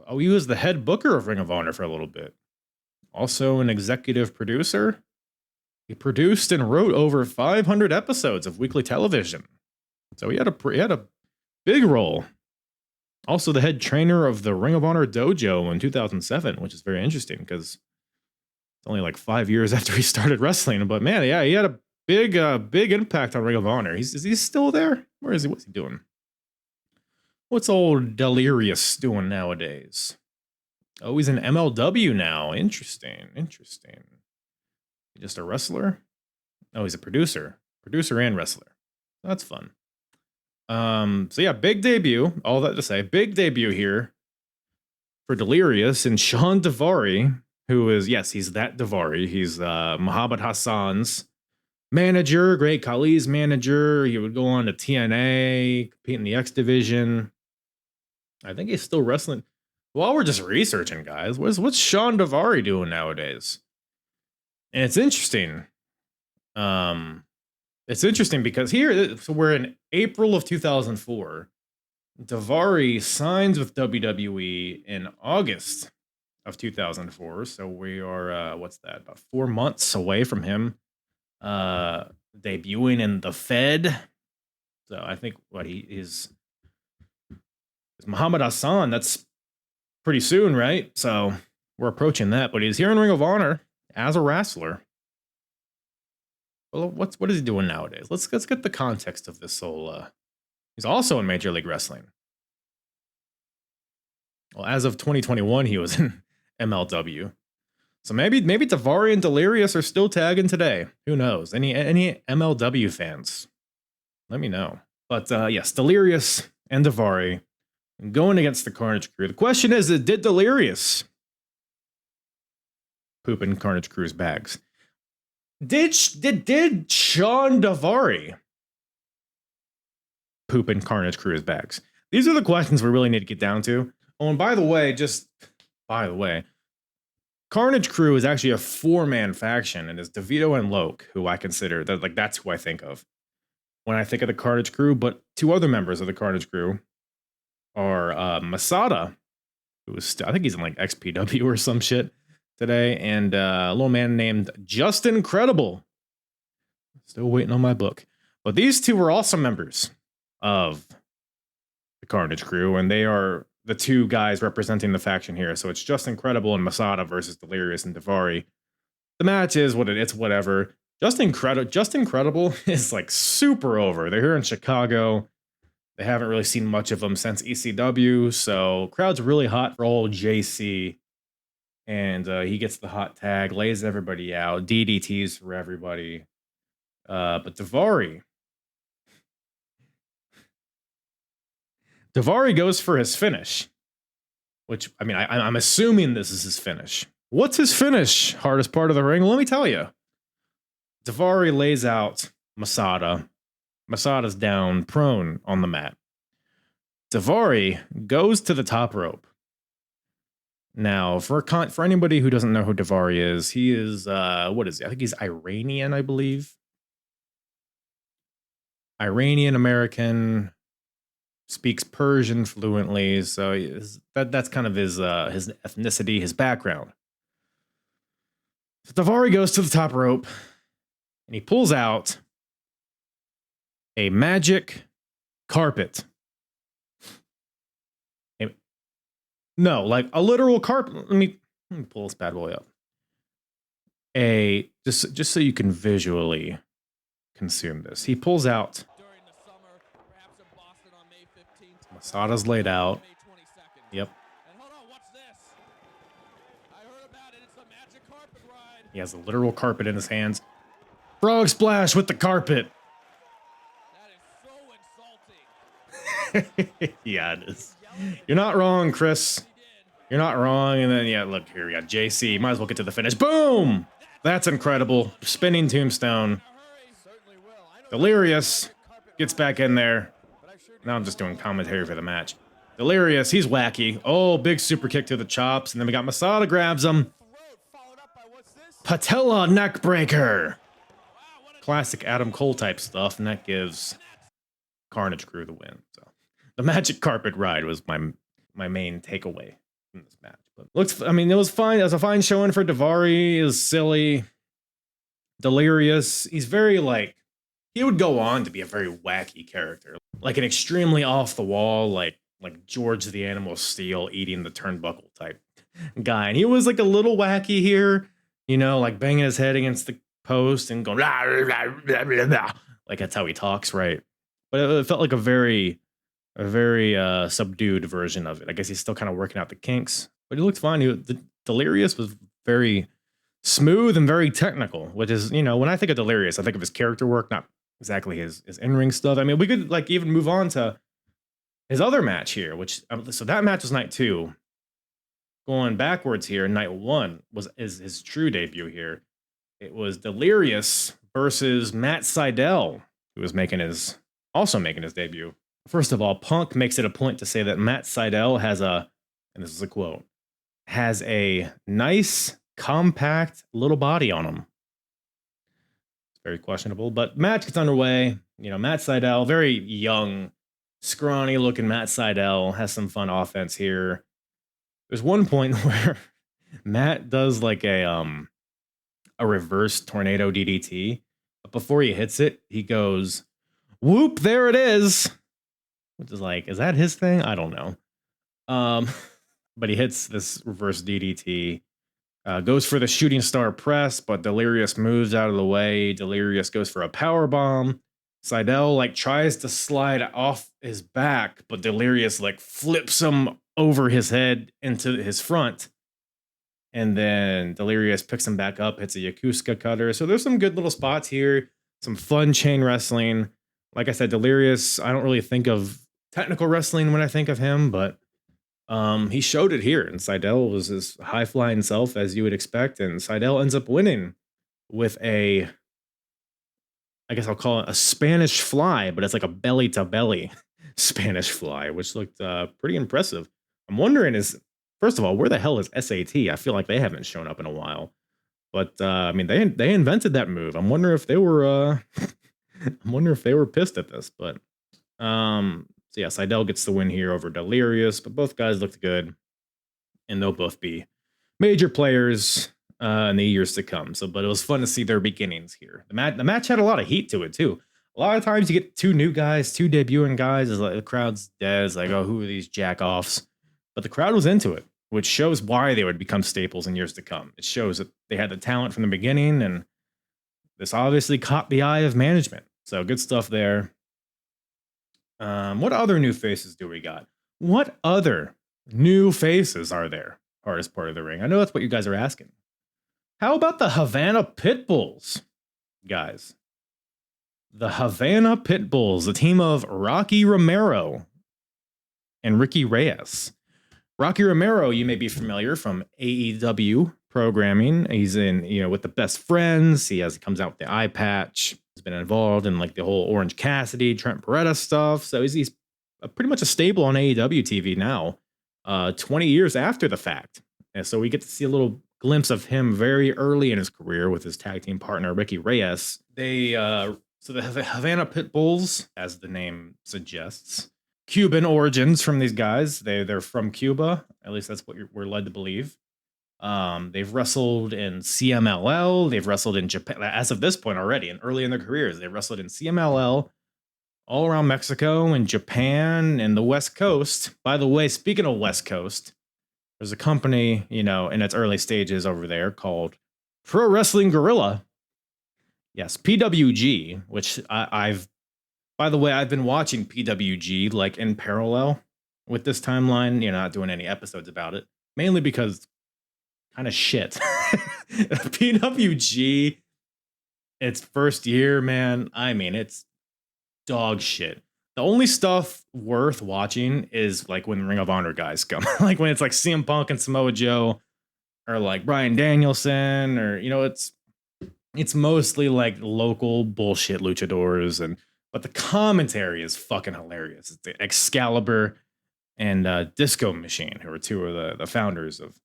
He was the head booker of Ring of Honor for a little bit. Also an executive producer. He produced and wrote over 500 episodes of weekly television. So he had a big role. Also the head trainer of the Ring of Honor dojo in 2007, which is very interesting because it's only like 5 years after he started wrestling. But man, yeah, he had a big impact on Ring of Honor. Is he still there? Where is he? What's he doing? What's old Delirious doing nowadays? Oh, he's an MLW now. Interesting. Just a wrestler? Oh, he's a producer and wrestler. That's fun. So yeah, big debut. All that to say, big debut here for Delirious and Sean Daivari, who is, yes, he's that Daivari. He's Muhammad Hassan's manager, Great Khali's manager. He would go on to TNA, compete in the X Division. I think he's still wrestling. While we're just researching, guys, what's Sean Daivari doing nowadays? And it's interesting. It's interesting because here, so we're in April of 2004. Daivari signs with WWE in August of 2004. So we are, about 4 months away from him debuting in the Fed. So I think he is Muhammad Hassan. That's pretty soon, right? So we're approaching that. But he's here in Ring of Honor as a wrestler. Well, what is he doing nowadays? Let's get the context of this whole. He's also in Major League Wrestling. Well, as of 2021, he was in MLW. So maybe Daivari and Delirious are still tagging today. Who knows? Any MLW fans? Let me know. But yes, Delirious and Daivari going against the Carnage Crew. The question is, did Delirious poop in Carnage Crew's bags? Did Sean Daivari poop in Carnage Crew's bags? These are the questions we really need to get down to. Oh, and by the way, Carnage Crew is actually a 4-man faction, and it's DeVito and Loke, who I consider that's who I think of when I think of the Carnage Crew. But 2 other members of the Carnage Crew are Masada, who is I think he's in like XPW or some shit today, and a little man named Justin Credible. Still waiting on my book. But these 2 were also members of the Carnage Crew, and they are the 2 guys representing the faction here. So it's Justin Credible and Masada versus Delirious and Daivari. The match is it's whatever. Justin Credible is like super over. They're here in Chicago. They haven't really seen much of him since ECW, so crowd's really hot for old JC. And he gets the hot tag, lays everybody out, DDTs for everybody. But Daivari goes for his finish, which, I mean, I'm assuming this is his finish. What's his finish? Hardest part of the ring? Well, let me tell you. Daivari lays out Masada. Masada's down, prone on the mat. Daivari goes to the top rope. Now, for anybody who doesn't know who Daivari is, he is, what is he? I think he's Iranian, I believe. Iranian American, speaks Persian fluently, so that's kind of his ethnicity, his background. So Daivari goes to the top rope, and he pulls out a magic carpet. No, like a literal carpet. Let me pull this bad boy up. Just so you can visually consume this. He pulls out. During the summer, perhaps in Boston on May 15th. Masada's laid out. May 22nd. Yep. And hold on, what's this? I heard about it. It's a magic carpet ride. He has a literal carpet in his hands. Frog splash with the carpet. That is so insulting. Yeah, it is. You're not wrong, Chris. You're not wrong. And then, yeah, look, here we got JC. Might as well get to the finish. Boom! That's incredible. Spinning tombstone. Delirious gets back in there. Now I'm just doing commentary for the match. Delirious, he's wacky. Oh, big super kick to the chops. And then we got Masada grabs him. Patella neck breaker. Classic Adam Cole type stuff. And that gives Carnage Crew the win. So the magic carpet ride was my main takeaway from this match. But it was fine. It was a fine showing for Daivari. It was silly. Delirious. He's very he would go on to be a very wacky character. Like an extremely off the wall, like George the Animal Steel eating the turnbuckle type guy. And he was like a little wacky here, like banging his head against the post and going, blah, blah, blah, blah, blah. Like that's how he talks, right? But it felt like a very subdued version of it. I guess he's still kind of working out the kinks, but he looked fine. The Delirious was very smooth and very technical, which is, when I think of Delirious, I think of his character work, not exactly his in-ring stuff. I mean, we could even move on to his other match here, so that match was night 2. Going backwards here, night 1 is his true debut here. It was Delirious versus Matt Sydal, who was also making his debut. First of all, Punk makes it a point to say that Matt Sydal and this is a quote, has a nice, compact little body on him. It's very questionable, but match gets underway. Matt Sydal, very young, scrawny looking Matt Sydal, has some fun offense here. There's one point where Matt does a reverse tornado DDT, but before he hits it, he goes, whoop, there it is. Which is is that his thing? I don't know. But he hits this reverse DDT, goes for the shooting star press, but Delirious moves out of the way. Delirious goes for a power bomb. Sydal tries to slide off his back, but Delirious flips him over his head into his front. And then Delirious picks him back up, hits a Yakuza cutter. So there's some good little spots here, some fun chain wrestling. Like I said, Delirious, I don't really think of technical wrestling when I think of him, but he showed it here. And Sydal was his high-flying self, as you would expect. And Sydal ends up winning with I guess I'll call it a Spanish fly, but it's like a belly-to-belly Spanish fly, which looked pretty impressive. I'm wondering first of all, where the hell is SAT? I feel like they haven't shown up in a while. But, they invented that move. I'm wondering if they were... pissed at this, but so yeah, Sydal gets the win here over Delirious, but both guys looked good, and they'll both be major players in the years to come. But it was fun to see their beginnings here. The match had a lot of heat to it too. A lot of times you get two debuting guys, is the crowd's dead. It's oh, who are these jack-offs? But the crowd was into it, which shows why they would become staples in years to come. It shows that they had the talent from the beginning, and this obviously caught the eye of management. So good stuff there. What other new faces do we got? What other new faces are there? Hardest part of the ring. I know that's what you guys are asking. How about the Havana Pitbulls, guys? The Havana Pitbulls, the team of Rocky Romero and Ricky Reyes. Rocky Romero, you may be familiar from AEW programming. He's in, with the Best Friends. He comes out with the eye patch. He's been involved in like the whole Orange Cassidy, Trent Beretta stuff. So he's pretty much a staple on AEW TV now, 20 years after the fact. And so we get to see a little glimpse of him very early in his career with his tag team partner, Ricky Reyes. So the Havana Pit Bulls, as the name suggests, Cuban origins from these guys. They're from Cuba. At least that's what we're led to believe. They've wrestled in CMLL. They've wrestled in Japan. As of this point already, and early in their careers, they wrestled in CMLL all around Mexico and Japan and the West Coast. By the way, speaking of West Coast, there's a company, in its early stages over there called Pro Wrestling Guerrilla. Yes, PWG, which I've been watching PWG like in parallel with this timeline, not doing any episodes about it, mainly because kind of shit. PWG, its first year, man, I mean, it's dog shit. The only stuff worth watching is like when Ring of Honor guys come, like when it's like CM Punk and Samoa Joe, or like Bryan Danielson, or it's mostly like local bullshit luchadors, but the commentary is fucking hilarious. It's Excalibur and Disco Machine, who are two of the founders of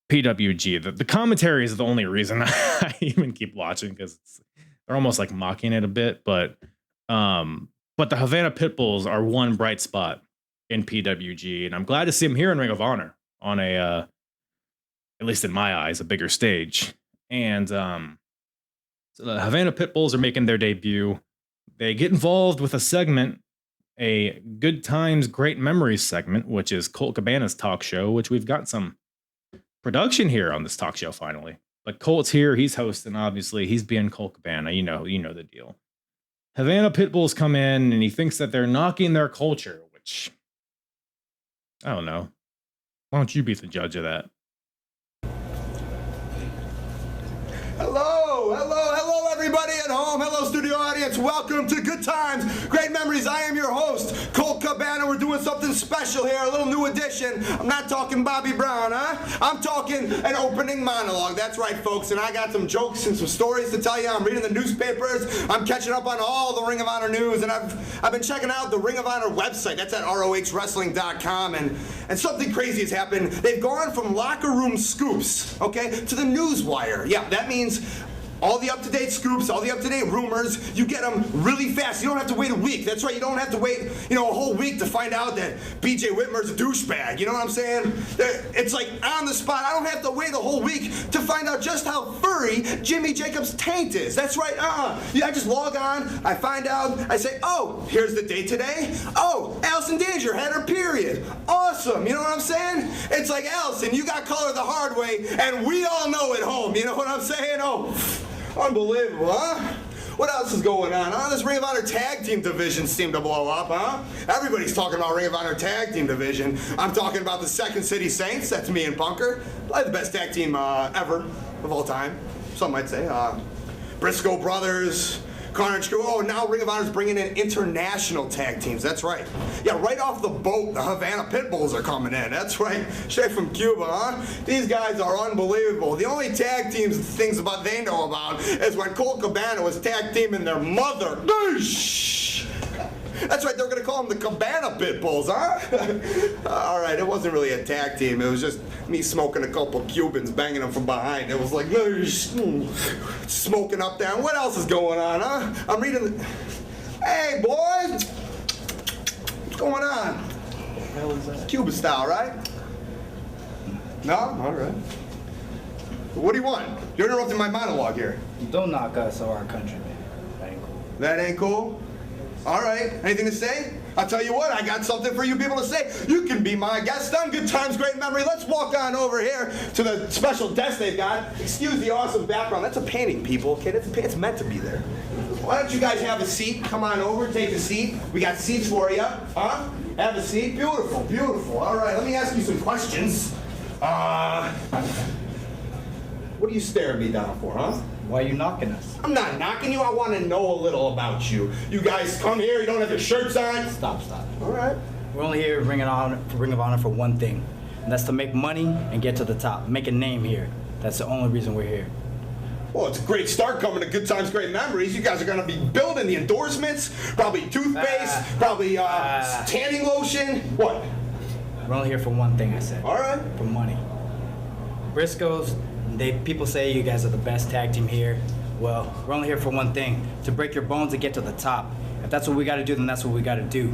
PWG. The commentary is the only reason I even keep watching, because they're almost like mocking it a bit, but the Havana Pit Bulls are one bright spot in PWG, and I'm glad to see them here in Ring of Honor on a, at least in my eyes, a bigger stage. And so the Havana Pit Bulls are making their debut. They get involved with a segment, a Good Times, Great Memories segment, which is Colt Cabana's talk show, which we've got some production here on this talk show finally. But Colt's here, he's hosting, obviously. He's being Colt Cabana, you know the deal. Havana Pit Bulls come in, and he thinks that they're knocking their culture, which, I don't know. Why don't you be the judge of that? Hello, everybody at home. Hello, studio audience. Welcome to Good Times, Great Memories. I am your host, Colt Cabana. We're doing something special here, a little new edition. I'm not talking Bobby Brown, huh? I'm talking an opening monologue. That's right, folks. And I got some jokes and some stories to tell you. I'm reading the newspapers. I'm catching up on all the Ring of Honor news. And I've been checking out the Ring of Honor website. That's at ROHWrestling.com. And something crazy has happened. They've gone from locker room scoops, okay, to the news wire. Yeah, that means all the up-to-date scoops, all the up-to-date rumors, you get them really fast. You don't have to wait a week. That's right, you don't have to wait, a whole week to find out that BJ Whitmer's a douchebag. You know what I'm saying? It's like on the spot. I don't have to wait a whole week to find out just how furry Jimmy Jacobs' taint is. That's right, I just log on, I find out, I say, oh, here's the date today. Oh, Allison Danger had her period. Awesome, you know what I'm saying? It's like, Allison, you got color the hard way, and we all know at home. You know what I'm saying? Oh, unbelievable, huh? What else is going on, huh? This Ring of Honor Tag Team division seemed to blow up, huh? Everybody's talking about Ring of Honor Tag Team division. I'm talking about the Second City Saints. That's me and Punker. Probably the best tag team ever of all time. Some might say. Briscoe Brothers, Carnage Crew. Oh, now Ring of Honor's bringing in international tag teams. That's right. Yeah, right off the boat, the Havana Pit Bulls are coming in. That's right. Straight from Cuba, huh? These guys are unbelievable. The only tag teams things about they know about is when Colt Cabana was tag teaming their mother. That's right, they were going to call them the Cabana Pit Bulls, huh? All right, it wasn't really a tag team. It was just me smoking a couple Cubans, banging them from behind. It was like, smoking up there. What else is going on, huh? I'm reading the... Hey, boys! What's going on? What the hell is that? Cuban style, right? No? All right. What do you want? You're interrupting my monologue here. Don't knock us or our country, man. That ain't cool. That ain't cool? All right, anything to say? I'll tell you what, I got something for you people to say. You can be my guest on Good Times, Great Memory. Let's walk on over here to the special desk they've got. Excuse the awesome background. That's a painting, people, okay? It's meant to be there. Why don't you guys have a seat? Come on over, take a seat. We got seats for you, huh? Have a seat. Beautiful, beautiful. All right, let me ask you some questions. What are you staring me down for, huh? Why are you knocking us? I'm not knocking you. I want to know a little about you. You guys come here. You don't have your shirts on. Stop. All right. We're only here at Ring of Honor for one thing, and that's to make money and get to the top, make a name here. That's the only reason we're here. Well, it's a great start coming to Good Times, Great Memories. You guys are going to be building the endorsements, probably toothpaste, probably tanning lotion. What? We're only here for one thing, I said. All right. For money. Briscoes, people say you guys are the best tag team here. Well, we're only here for one thing, to break your bones and get to the top. If that's what we got to do, then that's what we got to do.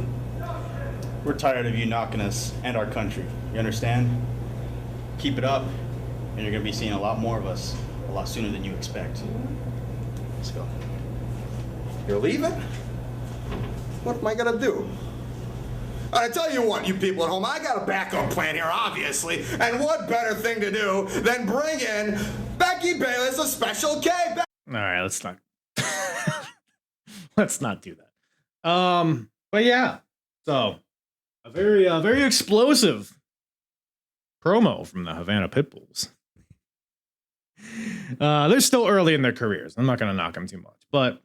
We're tired of you knocking us and our country. You understand? Keep it up, and you're going to be seeing a lot more of us a lot sooner than you expect. Let's go. You're leaving? What am I going to do? I tell you what, you people at home, I got a backup plan here, obviously. And what better thing to do than bring in Becky Bayless, a Special K. All right, let's not let's not do that. But yeah, so a very explosive promo from the Havana Pitbulls. They're still early in their careers. I'm not going to knock them too much, but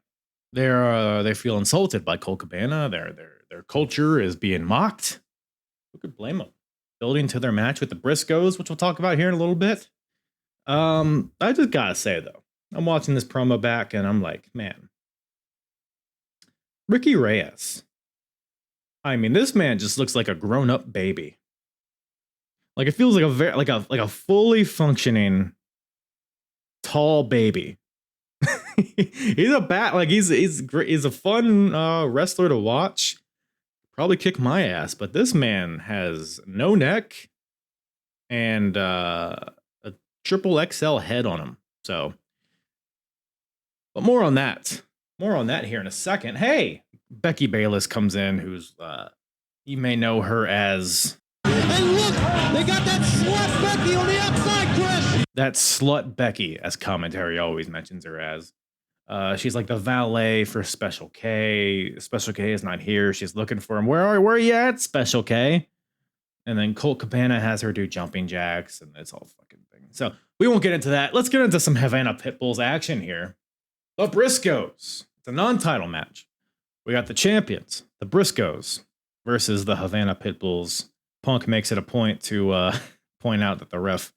they feel insulted by Colt Cabana. Their culture is being mocked. Who could blame them? Building to their match with the Briscoes, which we'll talk about here in a little bit. I just gotta say though, I'm watching this promo back and I'm like, man, Ricky Reyes. I mean, this man just looks like a grown-up baby. Like it feels like a fully functioning tall baby. He's a fun wrestler to watch. Probably kick my ass, but this man has no neck and a triple XL head on him. So, but more on that here in a second. Hey, Becky Bayless comes in, who's you may know her as. And look, they got that slut Becky on the outside, Chris. That slut Becky, as commentary always mentions her as. She's like the valet for Special K. Special K is not here. She's looking for him. Where are you at, Special K? And then Colt Cabana has her do jumping jacks, and it's all fucking thing. So we won't get into that. Let's get into some Havana Pitbulls action here. The Briscoes. It's a non-title match. We got the champions, the Briscoes, versus the Havana Pitbulls. Punk makes it a point to point out that the ref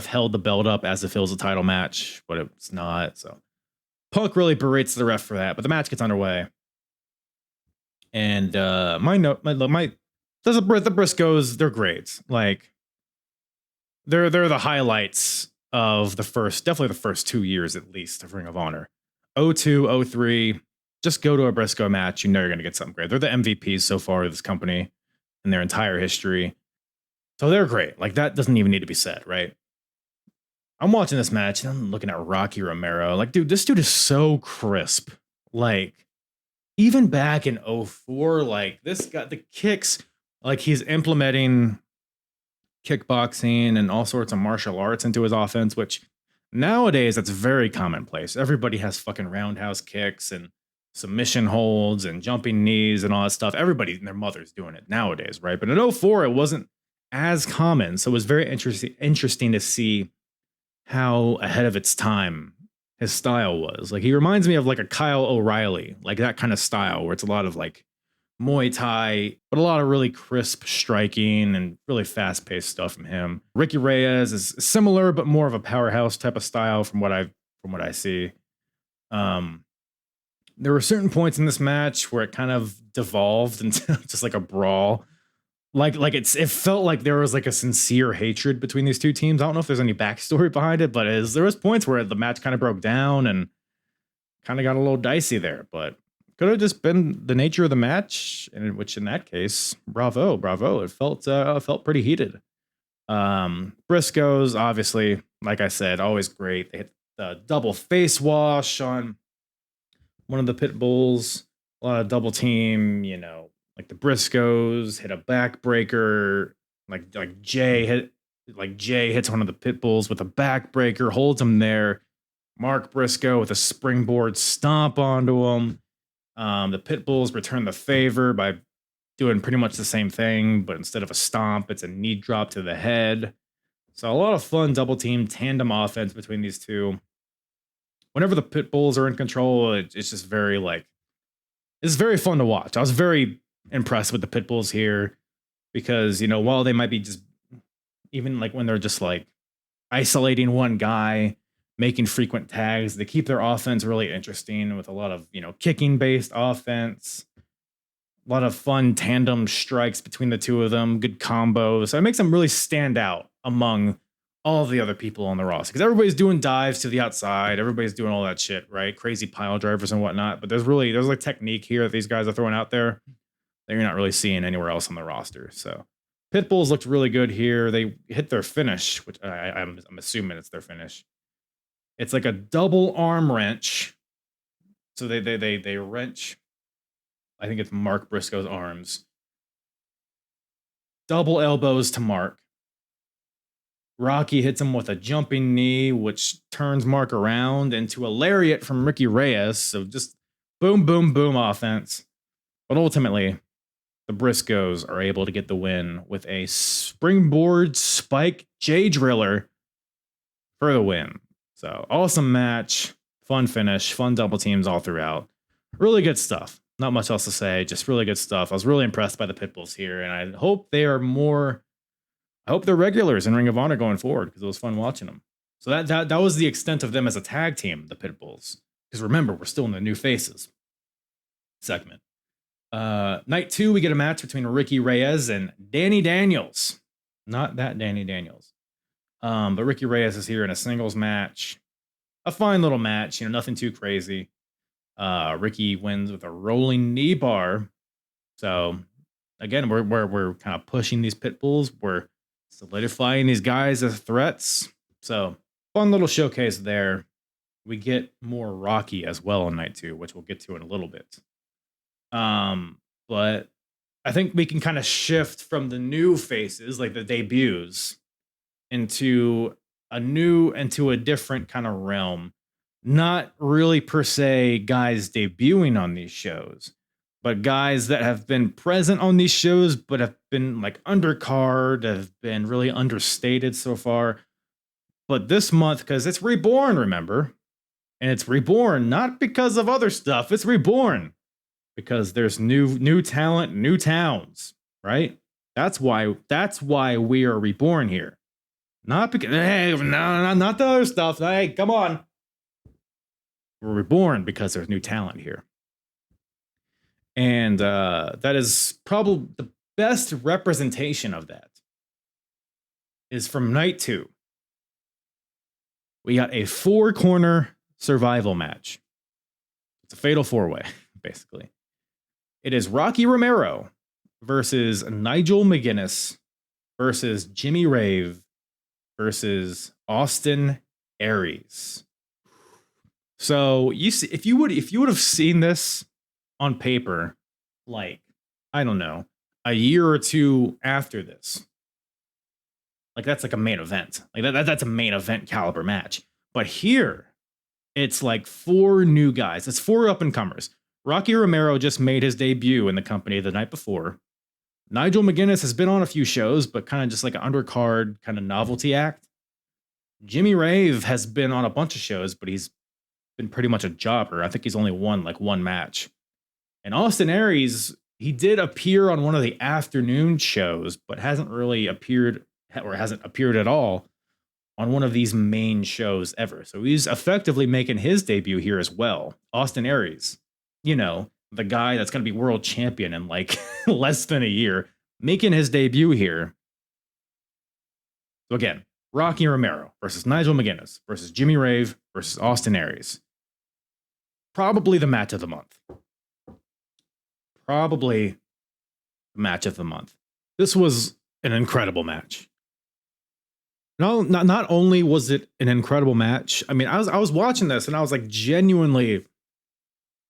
held the belt up as if it was a title match, but it's not. So Punk really berates the ref for that, but the match gets underway. And the Briscoes, they're great. Like they're the highlights of definitely the first 2 years at least of Ring of Honor. 02, 03, just go to a Briscoe match, you know you're gonna get something great. They're the MVPs so far of this company in their entire history. So they're great. Like that doesn't even need to be said, right? I'm watching this match and I'm looking at Rocky Romero. Like, dude, this dude is so crisp. Like, even back in 04, like this guy, the kicks, like he's implementing kickboxing and all sorts of martial arts into his offense, which nowadays that's very commonplace. Everybody has fucking roundhouse kicks and submission holds and jumping knees and all that stuff. Everybody and their mother's doing it nowadays, right? But in 04, it wasn't as common. So it was very interesting to see how ahead of its time his style was. Like he reminds me of like a Kyle O'Reilly, like that kind of style where it's a lot of like Muay Thai, but a lot of really crisp striking and really fast-paced stuff from him. Ricky Reyes is similar, but more of a powerhouse type of style from what I see. There were certain points in this match where it kind of devolved into just like a brawl. Like it felt like there was like a sincere hatred between these two teams. I don't know if there's any backstory behind it, but there was points where the match kind of broke down and kind of got a little dicey there. But could have just been the nature of the match, which in that case, bravo. It felt pretty heated. Briscoes, obviously, like I said, always great. They hit the double face wash on one of the pit bulls. A lot of double team, like the Briscoes hit a backbreaker. Like Jay hits one of the pit bulls with a backbreaker, holds him there. Mark Briscoe with a springboard stomp onto him. The pit bulls return the favor by doing pretty much the same thing, but instead of a stomp, it's a knee drop to the head. So a lot of fun double team tandem offense between these two. Whenever the pit bulls are in control, it's just it's very fun to watch. I was very impressed with the pit bulls here because, while they might be just, even like when they're just like isolating one guy, making frequent tags. They keep their offense really interesting with a lot of, kicking based offense. A lot of fun tandem strikes between the two of them, good combos. So it makes them really stand out among all the other people on the roster because everybody's doing dives to the outside. Everybody's doing all that shit, right? Crazy pile drivers and whatnot. But there's like technique here that these guys are throwing out there that you're not really seeing anywhere else on the roster. So Pitbulls looked really good here. They hit their finish, which I'm assuming it's their finish. It's like a double arm wrench. So they wrench. I think it's Mark Briscoe's arms. Double elbows to Mark. Rocky hits him with a jumping knee, which turns Mark around into a lariat from Ricky Reyes. So just boom, boom, boom offense. But ultimately, the Briscoes are able to get the win with a springboard spike J driller for the win. So awesome match, fun finish, fun double teams all throughout. Really good stuff. Not much else to say, just really good stuff. I was really impressed by the Pitbulls here, and I hope they are more. I hope they're regulars in Ring of Honor going forward because it was fun watching them. So that was the extent of them as a tag team, the Pitbulls. Because remember, we're still in the new faces segment. Night 2, we get a match between Ricky Reyes and Danny Daniels. Not that Danny Daniels. But Ricky Reyes is here in a singles match. A fine little match, nothing too crazy. Ricky wins with a rolling knee bar. So again, we're kind of pushing these Pitbulls. We're solidifying these guys as threats. So fun little showcase there. We get more Rocky as well on night 2, which we'll get to in a little bit. But I think we can kind of shift from the new faces, like the debuts, into a different kind of realm. Not really per se guys debuting on these shows, but guys that have been present on these shows, but have been like undercard, have been really understated so far. But this month, because it's Reborn, remember? And it's Reborn not because of other stuff. It's Reborn because there's new talent, new towns, right? That's why we are Reborn here. Not because not the other stuff. Hey, come on. We're Reborn because there's new talent here. And that is probably the best representation of that is from night 2. We got a 4-corner survival match. It's a fatal 4-way, basically. It is Rocky Romero versus Nigel McGuinness versus Jimmy Rave versus Austin Aries. So you see, if you would have seen this on paper, like, I don't know, a year or two after this, like that's like a main event. Like that's a main event caliber match. But here, it's like 4 new guys. It's 4 up-and-comers. Rocky Romero just made his debut in the company the night before. Nigel McGuinness has been on a few shows, but kind of just like an undercard kind of novelty act. Jimmy Rave has been on a bunch of shows, but he's been pretty much a jobber. I think he's only won like 1 match. And Austin Aries, he did appear on one of the afternoon shows, but hasn't really appeared or hasn't appeared at all on one of these main shows ever. So he's effectively making his debut here as well. Austin Aries, the guy that's going to be world champion in like less than a year, making his debut here. So again, Rocky Romero versus Nigel McGuinness versus Jimmy Rave versus Austin Aries. Probably the match of the month. Probably the match of the month. This was an incredible match. No, not only was it an incredible match. I mean, I was watching this and I was like genuinely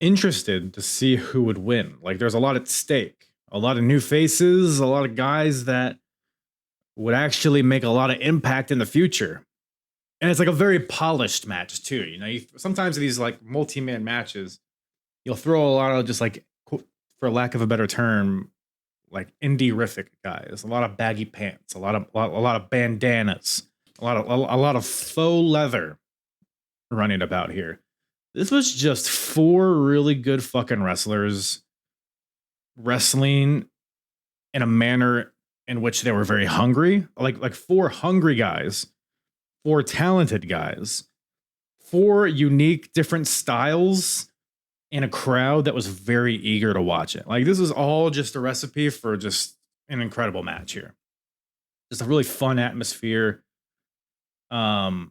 interested to see who would win. Like there's a lot at stake, a lot of new faces, a lot of guys that would actually make a lot of impact in the future. And it's like a very polished match too. Sometimes these like multi-man matches, you'll throw a lot of just like, for lack of a better term, like indie-rific guys, a lot of baggy pants, a lot of bandanas, a lot of faux leather running about here. This was just 4 really good fucking wrestlers wrestling in a manner in which they were very hungry, like 4 hungry guys 4 talented guys, 4 unique different styles in a crowd that was very eager to watch it. Like, this is all just a recipe for just an incredible match here. Just a really fun atmosphere. Austin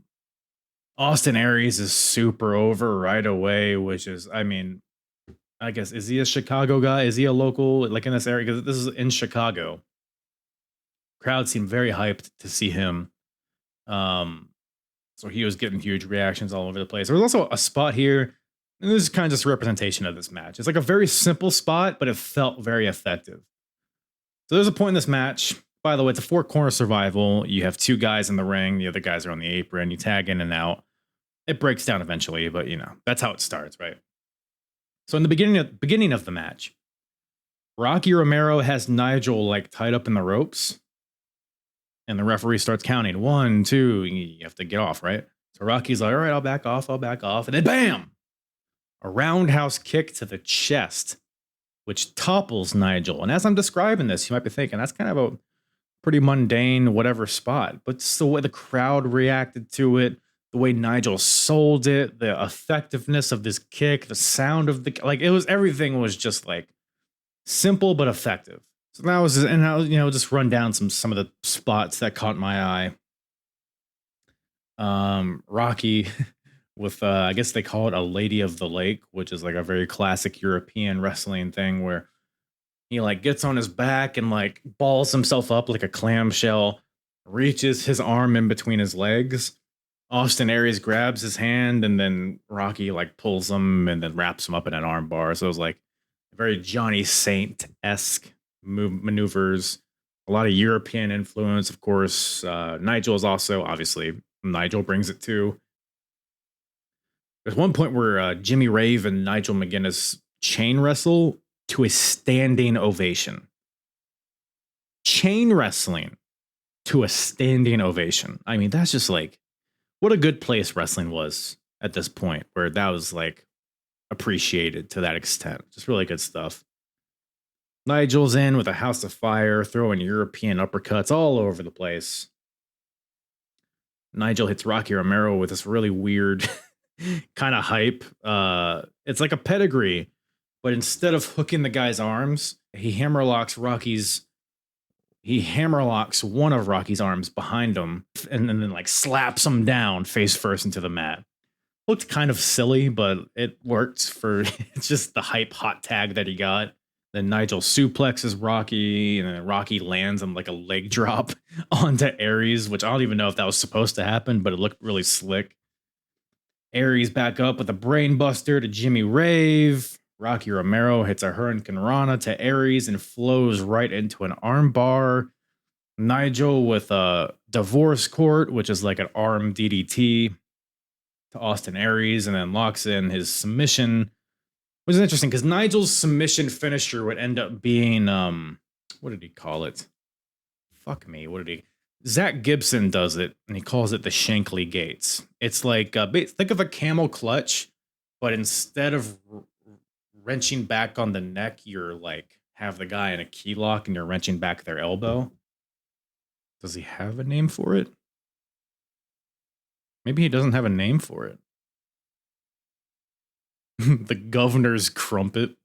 Aries is super over right away, which is, I mean, I guess, is he a Chicago guy? Is he a local, like, in this area? Because this is in Chicago. Crowd seemed very hyped to see him. So he was getting huge reactions all over the place. There was also a spot here, and this is kind of just a representation of this match. It's like a very simple spot, but it felt very effective. So there's a point in this match. By the way, it's a 4-corner survival. You have 2 guys in the ring. The other guys are on the apron. You tag in and out. It breaks down eventually, but you know, that's how it starts, right? So in the beginning of the match, Rocky Romero has Nigel like tied up in the ropes. And the referee starts counting 1, 2. You have to get off, right? So Rocky's like, all right, I'll back off. And then bam! A roundhouse kick to the chest, which topples Nigel. And as I'm describing this, you might be thinking, that's kind of a pretty mundane whatever spot. But it's the way the crowd reacted to it, the way Nigel sold it, the effectiveness of this kick, the sound of the, like, it was, everything was just like simple but effective. So that was, and I'll, you know, just run down some of the spots that caught my eye. Rocky with, I guess they call it a Lady of the Lake, which is like a very classic European wrestling thing where he like gets on his back and like balls himself up like a clamshell, reaches his arm in between his legs. Austin Aries grabs his hand and then Rocky like pulls him and then wraps him up in an arm bar. So it was like very Johnny Saint-esque maneuvers, a lot of European influence, of course. Nigel is also, obviously, Nigel brings it too. There's one point where Jimmy Rave and Nigel McGuinness chain wrestle to a standing ovation. Chain wrestling to a standing ovation. I mean, that's just like, what a good place wrestling was at this point, where that was like appreciated to that extent. Just really good stuff. Nigel's in with a house of fire, throwing European uppercuts all over the place. Nigel hits Rocky Romero with this really weird kind of hype. It's like a pedigree, but instead of hooking the guy's arms, he hammerlocks one of Rocky's arms behind him and then like slaps him down face first into the mat. Looked kind of silly, but it worked for it's just the hype hot tag that he got. Then Nigel suplexes Rocky, and then Rocky lands him like a leg drop onto Aries, which I don't even know if that was supposed to happen, but it looked really slick. Aries back up with a brainbuster to Jimmy Rave. Rocky Romero hits a Hurricane Rana to Aries and flows right into an armbar. Nigel with a divorce court, which is like an arm DDT to Austin Aries, and then locks in his submission. Which is interesting because Nigel's submission finisher would end up being, what did he call it? Fuck me, what did he? Zach Gibson does it, and he calls it the Shankly Gates. It's like, think of a camel clutch, but instead of wrenching back on the neck, you're like, have the guy in a key lock and you're wrenching back their elbow. Does he have a name for it? Maybe he doesn't have a name for it. The Governor's Crumpet.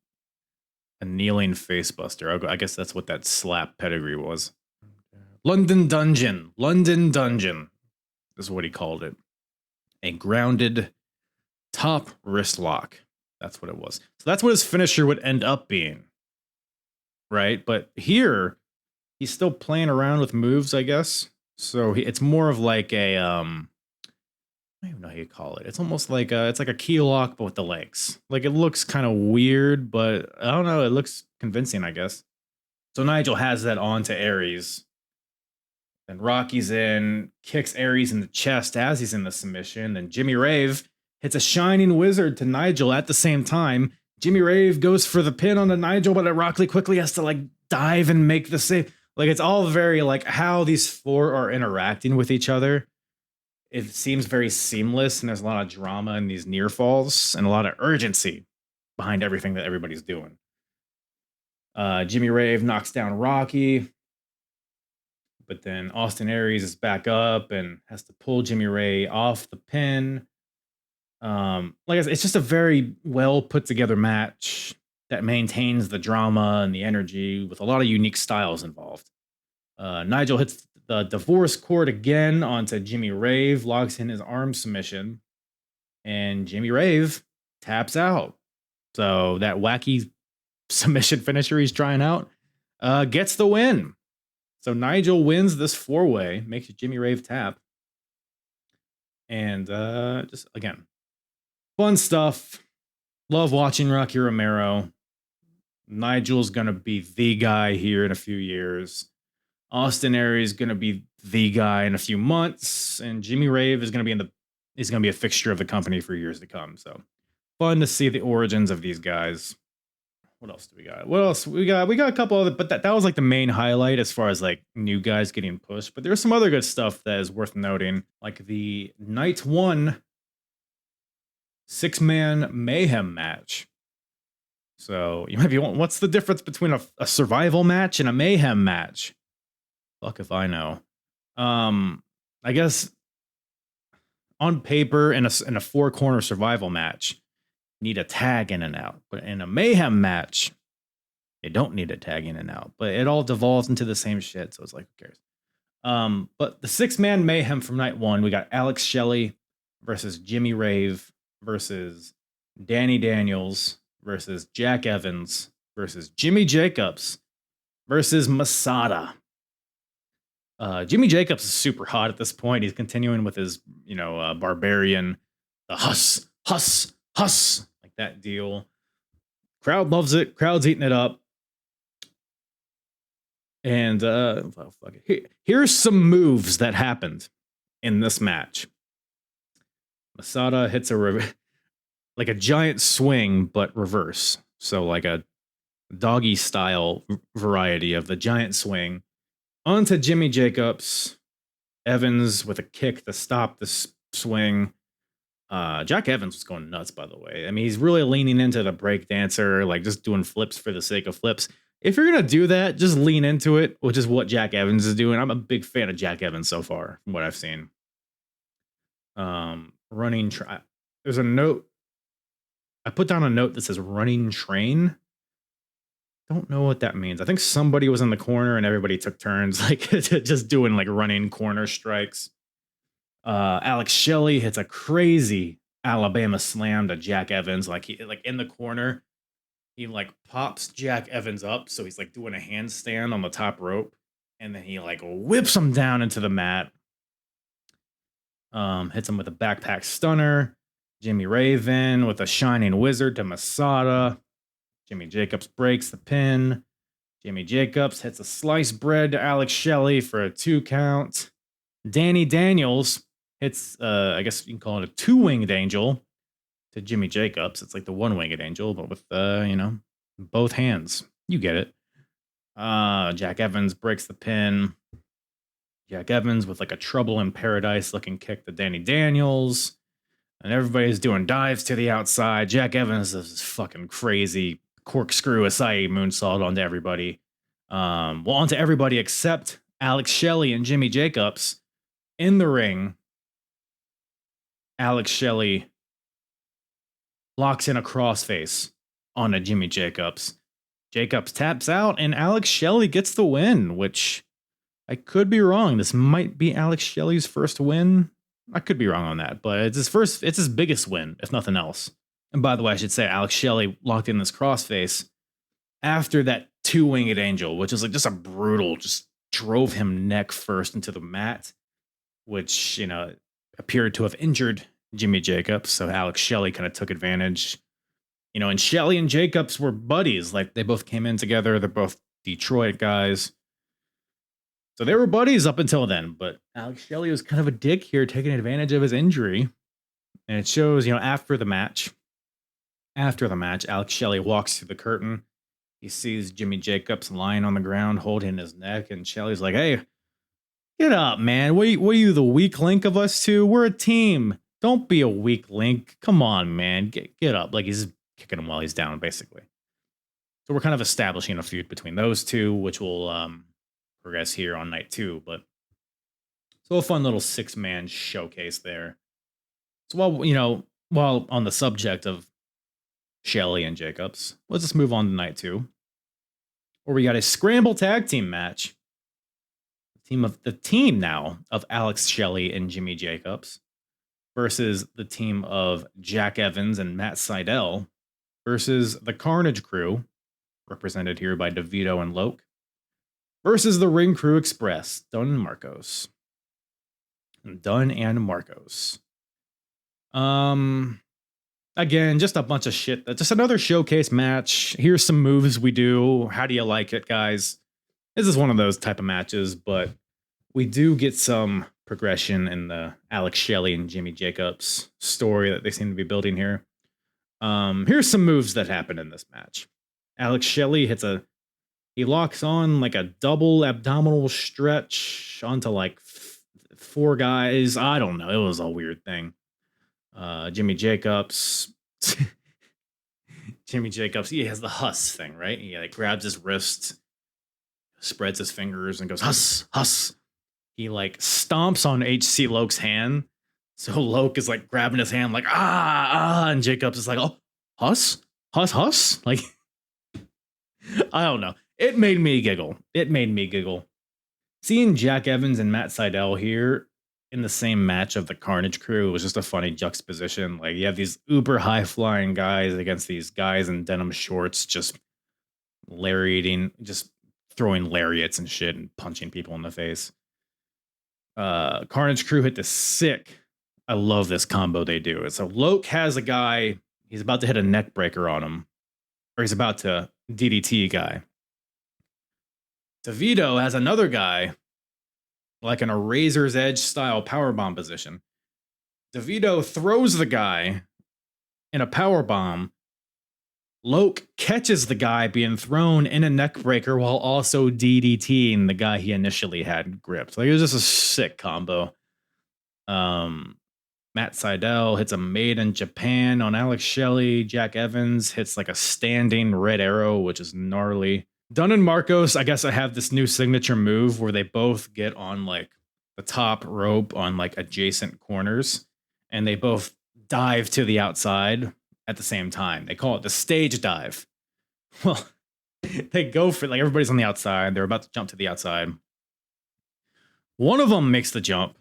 A kneeling facebuster. I guess that's what that slap pedigree was. London Dungeon. Is what he called it. A grounded top wrist lock. That's what it was. So that's what his finisher would end up being. Right? But here, he's still playing around with moves, I guess. So it's more of like a... I don't even know how you call it. It's almost like it's like a key lock, but with the legs. Like, it looks kind of weird, but I don't know. It looks convincing, I guess. So Nigel has that on to Aries. Then Rocky's in, kicks Aries in the chest as he's in the submission. Then Jimmy Rave hits a Shining Wizard to Nigel at the same time. Jimmy Rave goes for the pin on the Nigel, but Rocky quickly has to like dive and make the save. Like, it's all very like how these 4 are interacting with each other. It seems very seamless, and there's a lot of drama in these near falls and a lot of urgency behind everything that everybody's doing. Jimmy Rave knocks down Rocky. But then Austin Aries is back up and has to pull Jimmy Ray off the pin. Like I said, it's just a very well put together match that maintains the drama and the energy with a lot of unique styles involved. Nigel hits the divorce cord again onto Jimmy Rave, locks in his arm submission, and Jimmy Rave taps out. So that wacky submission finisher he's trying out gets the win. So Nigel wins this 4-way, makes Jimmy Rave tap. And just, again, fun stuff. Love watching Rocky Romero. Nigel's going to be the guy here in a few years. Austin Aries is going to be the guy in a few months. And Jimmy Rave is going to be a fixture of the company for years to come. So fun to see the origins of these guys. What else do we got? What else we got? We got a couple other, but that was like the main highlight as far as like new guys getting pushed. But there's some other good stuff that is worth noting, like the night 1 6-man mayhem match. So you might be wondering, what's the difference between a survival match and a mayhem match? Fuck if I know. I guess on paper in a 4-corner survival match, need a tag in and out, but in a mayhem match you don't need a tag in and out, but it all devolves into the same shit, so it's like, who cares? But the 6-man mayhem from night 1, we got Alex Shelley versus Jimmy Rave versus Danny Daniels versus Jack Evans versus Jimmy Jacobs versus Masada. Jimmy Jacobs is super hot at this point. He's continuing with his barbarian, the huss like that deal. Crowd loves it. Crowd's eating it up. And here's some moves that happened in this match. Masada hits like a giant swing, but reverse. So like a doggy style variety of the giant swing onto Jimmy Jacobs. Evans with a kick to stop the swing. Jack Evans was going nuts, by the way. I mean, he's really leaning into the break dancer, like just doing flips for the sake of flips. If you're going to do that, just lean into it, which is what Jack Evans is doing. I'm a big fan of Jack Evans so far, from what I've seen. There's a note. I put down a note that says running train. Don't know what that means. I think somebody was in the corner and everybody took turns, like just doing like running corner strikes. Alex Shelley hits a crazy Alabama slam to Jack Evans, like he in the corner. He like pops Jack Evans up, so he's like doing a handstand on the top rope, and then he like whips him down into the mat. Hits him with a backpack stunner. Jimmy Raven with a shining wizard to Masada. Jimmy Jacobs breaks the pin. Jimmy Jacobs hits a sliced bread to Alex Shelley for a 2 count. Danny Daniels hits, I guess you can call it a 2-winged angel to Jimmy Jacobs. It's like the 1-winged angel, but with, both hands. You get it. Jack Evans breaks the pin. Jack Evans with like a Trouble in Paradise looking kick to Danny Daniels. And everybody's doing dives to the outside. Jack Evans does this fucking crazy corkscrew acai moonsault onto everybody. Onto everybody except Alex Shelley and Jimmy Jacobs. In the ring, Alex Shelley locks in a crossface onto Jimmy Jacobs. Jacobs taps out, and Alex Shelley gets the win, which I could be wrong. This might be Alex Shelley's first win. I could be wrong on that, but it's his biggest win, if nothing else. And by the way, I should say Alex Shelley locked in this crossface after that 2-winged angel, which is like just a brutal, just drove him neck first into the mat, which, appeared to have injured Jimmy Jacobs. So Alex Shelley kind of took advantage, and Shelley and Jacobs were buddies. Like they both came in together. They're both Detroit guys. So they were buddies up until then, but Alex Shelley was kind of a dick here, taking advantage of his injury. And it shows, after the match, Alex Shelley walks through the curtain. He sees Jimmy Jacobs lying on the ground, holding his neck. And Shelley's like, hey, get up, man. What are you, the weak link of us two? We're a team. Don't be a weak link. Come on, man. Get up. Like he's kicking him while he's down, basically. So we're kind of establishing a feud between those two, which will progress here on night 2. But so a fun little 6-man showcase there. So while on the subject of Shelley and Jacobs, let's just move on to night 2, where we got a scramble tag team match. The team now of Alex Shelley and Jimmy Jacobs versus the team of Jack Evans and Matt Sydal versus the Carnage Crew, represented here by DeVito and Loke, versus the Ring Crew Express, Dunn and Marcos. Again, just a bunch of shit. Just another showcase match. Here's some moves we do. How do you like it, guys? This is one of those type of matches, but we do get some progression in the Alex Shelley and Jimmy Jacobs story that they seem to be building here. Here's some moves that happen in this match. Alex Shelley he locks on like a double abdominal stretch onto like 4 guys. I don't know. It was a weird thing. Jimmy Jacobs, he has the Huss thing, right? He like grabs his wrist, spreads his fingers, and goes, Huss, Huss. He like stomps on HC Loke's hand. So Loke is like grabbing his hand, like, and Jacobs is like, oh, Huss? Huss? Like, I don't know. It made me giggle. Seeing Jack Evans and Matt Sydal here in the same match of the Carnage Crew was just a funny juxtaposition. Like, you have these uber high-flying guys against these guys in denim shorts just lariating, just throwing lariats and shit and punching people in the face. Carnage Crew hit the sick. I love this combo they do. So Loke has a guy, he's about to hit a neck breaker on him, or he's about to DDT a guy. DeVito has another guy, like in a razor's edge style powerbomb position. DeVito throws the guy in a powerbomb. Loke catches the guy being thrown in a neck breaker while also DDTing the guy he initially had gripped. Like, it was just a sick combo. Matt Sydal hits a Made in Japan on Alex Shelley. Jack Evans hits like a standing red arrow, which is gnarly. Dunn and Marcos, I guess I have this new signature move where they both get on like the top rope on like adjacent corners, and they both dive to the outside at the same time. They call it the stage dive. Well, they go for, like, everybody's on the outside. They're about to jump to the outside. One of them makes the jump.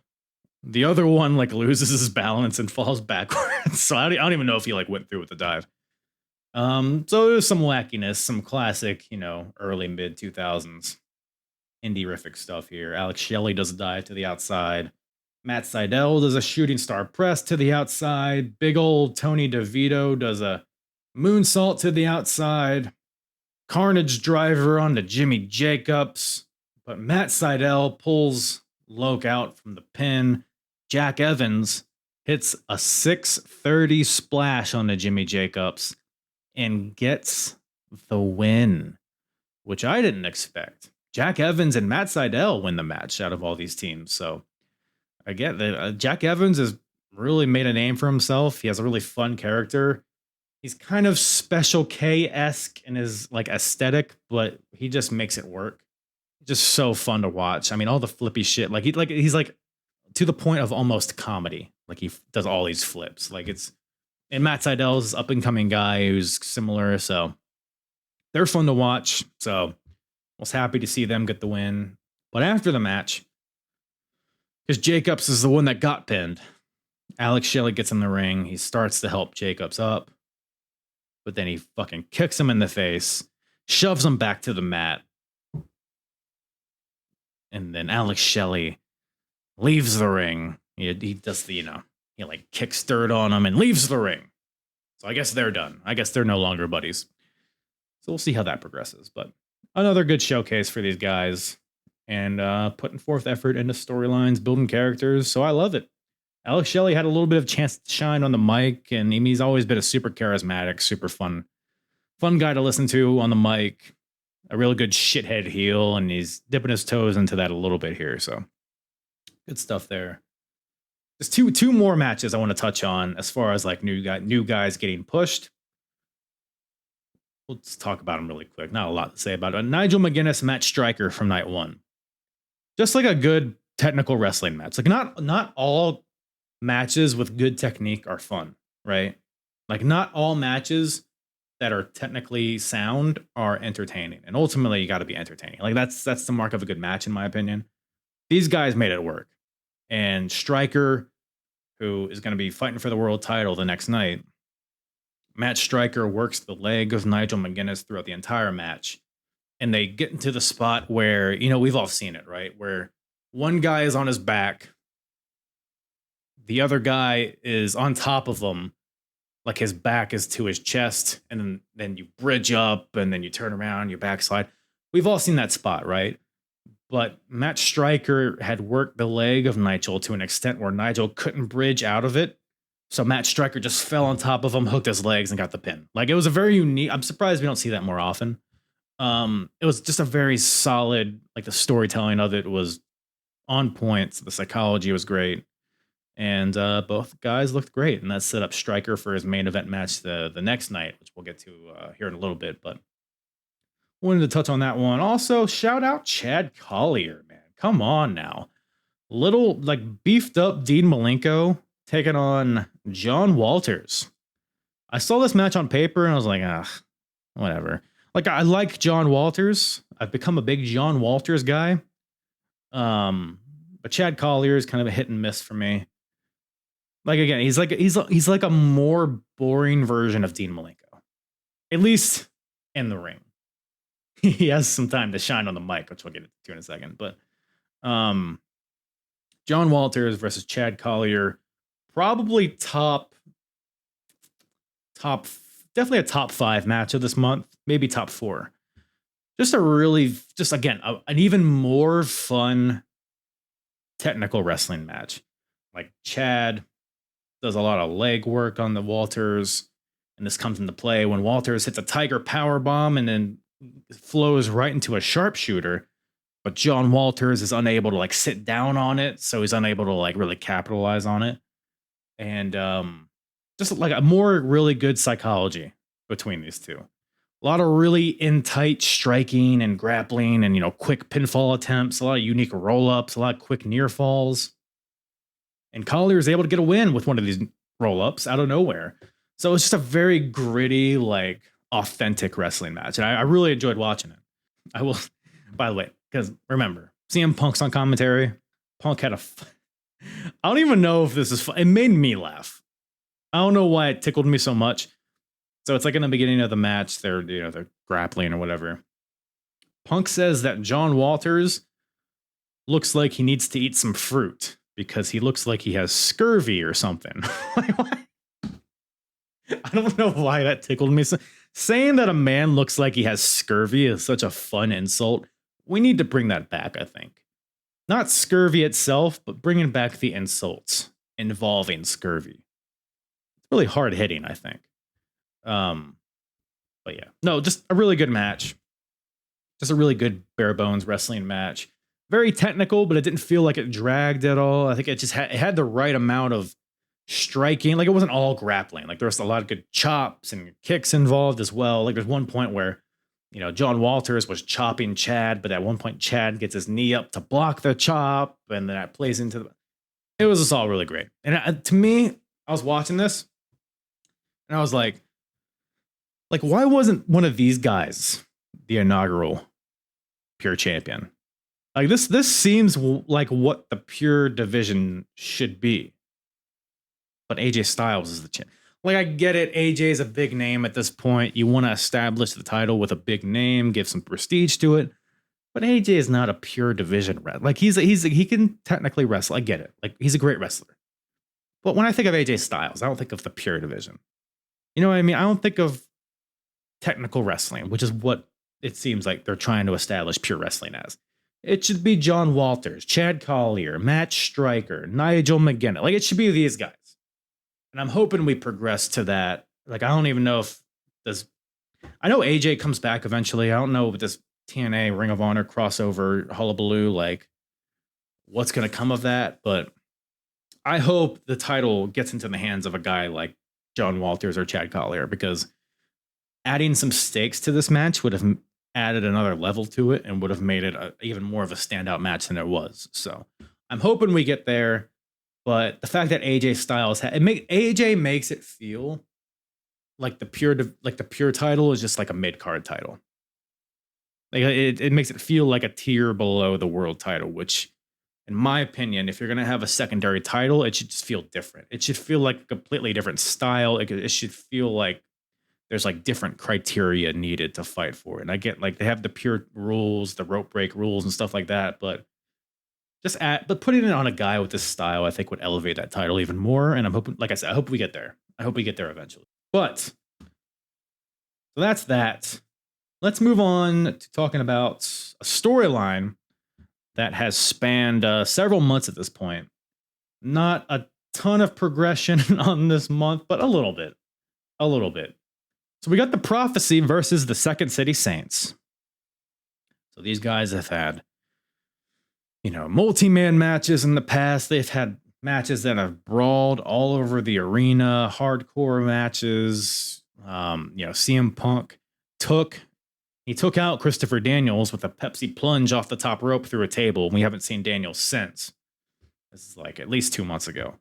The other one like loses his balance and falls backwards. So I don't even know if he like went through with the dive. So there's some wackiness, some classic, early mid 2000s indie-rific stuff here. Alex Shelley does a dive to the outside. Matt Sydal does a shooting star press to the outside. Big old Tony DeVito does a moonsault to the outside. Carnage driver onto Jimmy Jacobs. But Matt Sydal pulls Loke out from the pin. Jack Evans hits a 630 splash onto Jimmy Jacobs and gets the win, which I didn't expect. Jack Evans and Matt Sydal win the match out of all these teams. So I get that Jack Evans has really made a name for himself. He has a really fun character. He's kind of Special K-esque in his like aesthetic, but he just makes it work. Just so fun to watch. I mean, all the flippy shit. He's like to the point of almost comedy. Like, he does all these flips. Like, and Matt Sydal's up and coming guy who's similar. So they're fun to watch. So I was happy to see them get the win. But after the match, because Jacobs is the one that got pinned, Alex Shelley gets in the ring. He starts to help Jacobs up, but then he fucking kicks him in the face, shoves him back to the mat. And then Alex Shelley leaves the ring. He does the, he like kicks dirt on him and leaves the ring. So I guess they're done. I guess they're no longer buddies. So we'll see how that progresses. But another good showcase for these guys and putting forth effort into storylines, building characters. So I love it. Alex Shelley had a little bit of chance to shine on the mic, and he's always been a super charismatic, super fun guy to listen to on the mic. A real good shithead heel, and he's dipping his toes into that a little bit here. So good stuff there. There's two more matches I want to touch on as far as like new guys getting pushed. Let's talk about them really quick. Not a lot to say about it. Nigel McGuinness, Matt Striker from night 1. just like a good technical wrestling match. Like not all matches with good technique are fun, right? Like not all matches that are technically sound are entertaining. And ultimately you got to be entertaining. Like that's the mark of a good match in my opinion. These guys made it work. And Stryker, who is going to be fighting for the world title the next night, Matt Stryker works the leg of Nigel McGuinness throughout the entire match. And they get into the spot where, you know, we've all seen it, right? Where one guy is on his back, the other guy is on top of him, like his back is to his chest, and then you bridge up, and then you turn around, you backslide. We've all seen that spot, right? But Matt Stryker had worked the leg of Nigel to an extent where Nigel couldn't bridge out of it. So Matt Stryker just fell on top of him, hooked his legs, and got the pin. Like, it was a very unique. I'm surprised we don't see that more often. It was just a very solid, like the storytelling of it was on point. The psychology was great. And both guys looked great. And that set up Stryker for his main event match the next night, which we'll get to here in a little bit. But wanted to touch on that one. Also, shout out Chad Collier, man. Come on now. Little, like, beefed up Dean Malenko taking on John Walters. I saw this match on paper and I was like, whatever. Like, I like John Walters. I've become a big John Walters guy. But Chad Collier is kind of a hit and miss for me. Like, again, he's like a more boring version of Dean Malenko. At least in the ring. He has some time to shine on the mic, which we'll get to in a second. But John Walters versus Chad Collier, probably definitely a top 5 match of this month, maybe top 4. Just an even more fun technical wrestling match. Like, Chad does a lot of leg work on the Walters, and this comes into play when Walters hits a Tiger power bomb and then flows right into a sharpshooter, but John Walters is unable to, like, sit down on it, so he's unable to, like, really capitalize on it. And just like a more really good psychology between these two. A lot of really in tight striking and grappling and, you know, quick pinfall attempts, a lot of unique roll-ups, a lot of quick near falls. And Collier is able to get a win with one of these roll-ups out of nowhere. So it's just a very gritty, like, authentic wrestling match. And I really enjoyed watching it. I will, by the way, because remember, CM Punk's on commentary. Punk had I don't even know if this is fun. It made me laugh. I don't know why it tickled me so much. So it's like in the beginning of the match, they're grappling or whatever. Punk says that John Walters looks like he needs to eat some fruit because he looks like he has scurvy or something. I don't know why that tickled me. Saying that a man looks like he has scurvy is such a fun insult. We need to bring that back, I think. Not scurvy itself, but bringing back the insults involving scurvy. It's really hard hitting, I think. But yeah, no, just a really good match. Just a really good bare bones wrestling match. Very technical, but it didn't feel like it dragged at all. I think it just it had the right amount of striking. Like, it wasn't all grappling. Like, there was a lot of good chops and kicks involved as well. Like, there's one point where, you know, John Walters was chopping Chad, but at one point Chad gets his knee up to block the chop, and then that plays into it was just all really great. And to me, I was watching this and I was like, why wasn't one of these guys the inaugural Pure champion? Like, this seems like what the Pure division should be. But AJ Styles is the champ. Like, I get it. AJ is a big name at this point. You want to establish the title with a big name, give some prestige to it. But AJ is not a Pure division wrestler. Like, he can technically wrestle. I get it. Like, he's a great wrestler. But when I think of AJ Styles, I don't think of the Pure division. You know what I mean? I don't think of technical wrestling, which is what it seems like they're trying to establish Pure wrestling as. It should be John Walters, Chad Collier, Matt Stryker, Nigel McGuinness. Like, it should be these guys. And I'm hoping we progress to that. Like, I don't even know if this... I know AJ comes back eventually. I don't know if this TNA Ring of Honor crossover hullabaloo, like, what's going to come of that. But I hope the title gets into the hands of a guy like John Walters or Chad Collier, because adding some stakes to this match would have added another level to it and would have made it even more of a standout match than it was. So I'm hoping we get there. But the fact that AJ Styles AJ makes it feel like the pure title is just like a mid card title. Like it makes it feel like a tier below the world title, which, in my opinion, if you're gonna have a secondary title, it should just feel different. It should feel like a completely different style. It should feel like there's like different criteria needed to fight for it. And I get like they have the pure rules, the rope break rules, and stuff like that, but putting it on a guy with this style, I think would elevate that title even more. And I'm hoping, like I said, I hope we get there. I hope we get there eventually. But so that's that. Let's move on to talking about a storyline that has spanned several months at this point. Not a ton of progression on this month, but a little bit. A little bit. So we got the Prophecy versus the Second City Saints. So these guys have had, multi-man matches in the past. They've had matches that have brawled all over the arena, hardcore matches. CM Punk took out Christopher Daniels with a Pepsi plunge off the top rope through a table. We haven't seen Daniels since. This is like at least 2 months ago.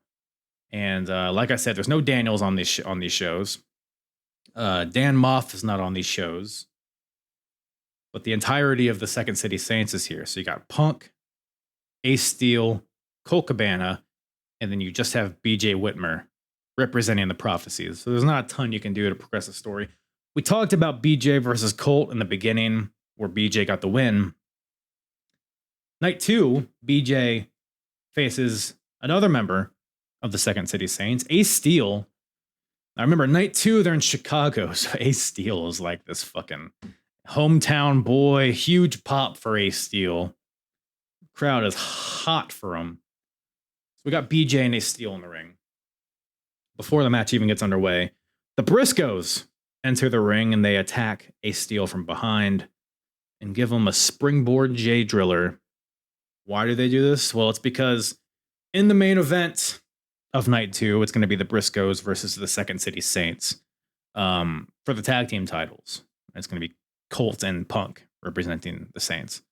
And like I said, there's no Daniels on these shows. Dan Moff is not on these shows. But the entirety of the Second City Saints is here. So you got Punk, Ace Steel, Colt Cabana, and then you just have BJ Whitmer representing the Prophecies. So there's not a ton you can do to progress the story. We talked about BJ versus Colt in the beginning, where BJ got the win. Night 2, BJ faces another member of the Second City Saints, Ace Steel. I remember night 2, they're in Chicago, so Ace Steel is like this fucking hometown boy, huge pop for Ace Steel. Crowd is hot for him. So we got BJ and Ace Steel in the ring. Before the match even gets underway, the Briscoes enter the ring and they attack Ace Steel from behind and give him a springboard J driller. Why do they do this? Well, it's because in the main event of night 2, it's going to be the Briscoes versus the Second City Saints for the tag team titles. It's going to be Colt and Punk representing the Saints.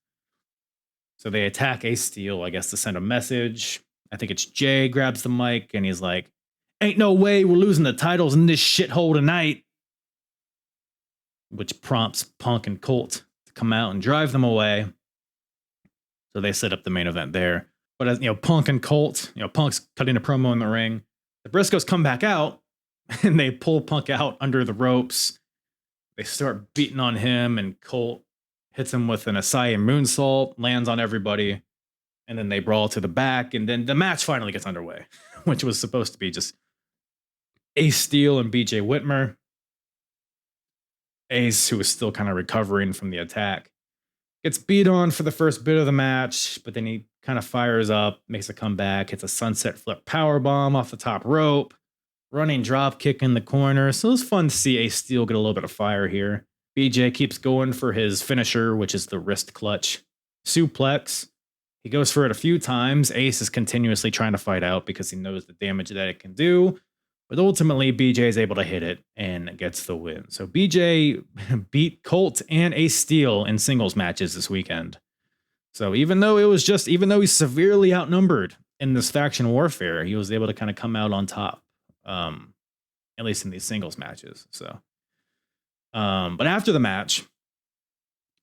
So they attack Ace Steel, I guess, to send a message. I think it's Jay grabs the mic and he's like, "Ain't no way we're losing the titles in this shithole tonight," which prompts Punk and Colt to come out and drive them away. So they set up the main event there. But as Punk and Colt, Punk's cutting a promo in the ring. The Briscoes come back out and they pull Punk out under the ropes. They start beating on him, and Colt hits him with an Asai moonsault, lands on everybody, and then they brawl to the back, and then the match finally gets underway, which was supposed to be just Ace Steel and BJ Whitmer. Ace, who is still kind of recovering from the attack, gets beat on for the first bit of the match, but then he kind of fires up, makes a comeback, hits a sunset flip powerbomb off the top rope, running drop kick in the corner. So it was fun to see Ace Steel get a little bit of fire here. BJ keeps going for his finisher, which is the wrist clutch suplex. He goes for it a few times. Ace is continuously trying to fight out because he knows the damage that it can do. But ultimately, BJ is able to hit it and gets the win. So BJ beat Colt and Ace Steel in singles matches this weekend. So even though he's severely outnumbered in this faction warfare, he was able to kind of come out on top, at least in these singles matches. So, but after the match,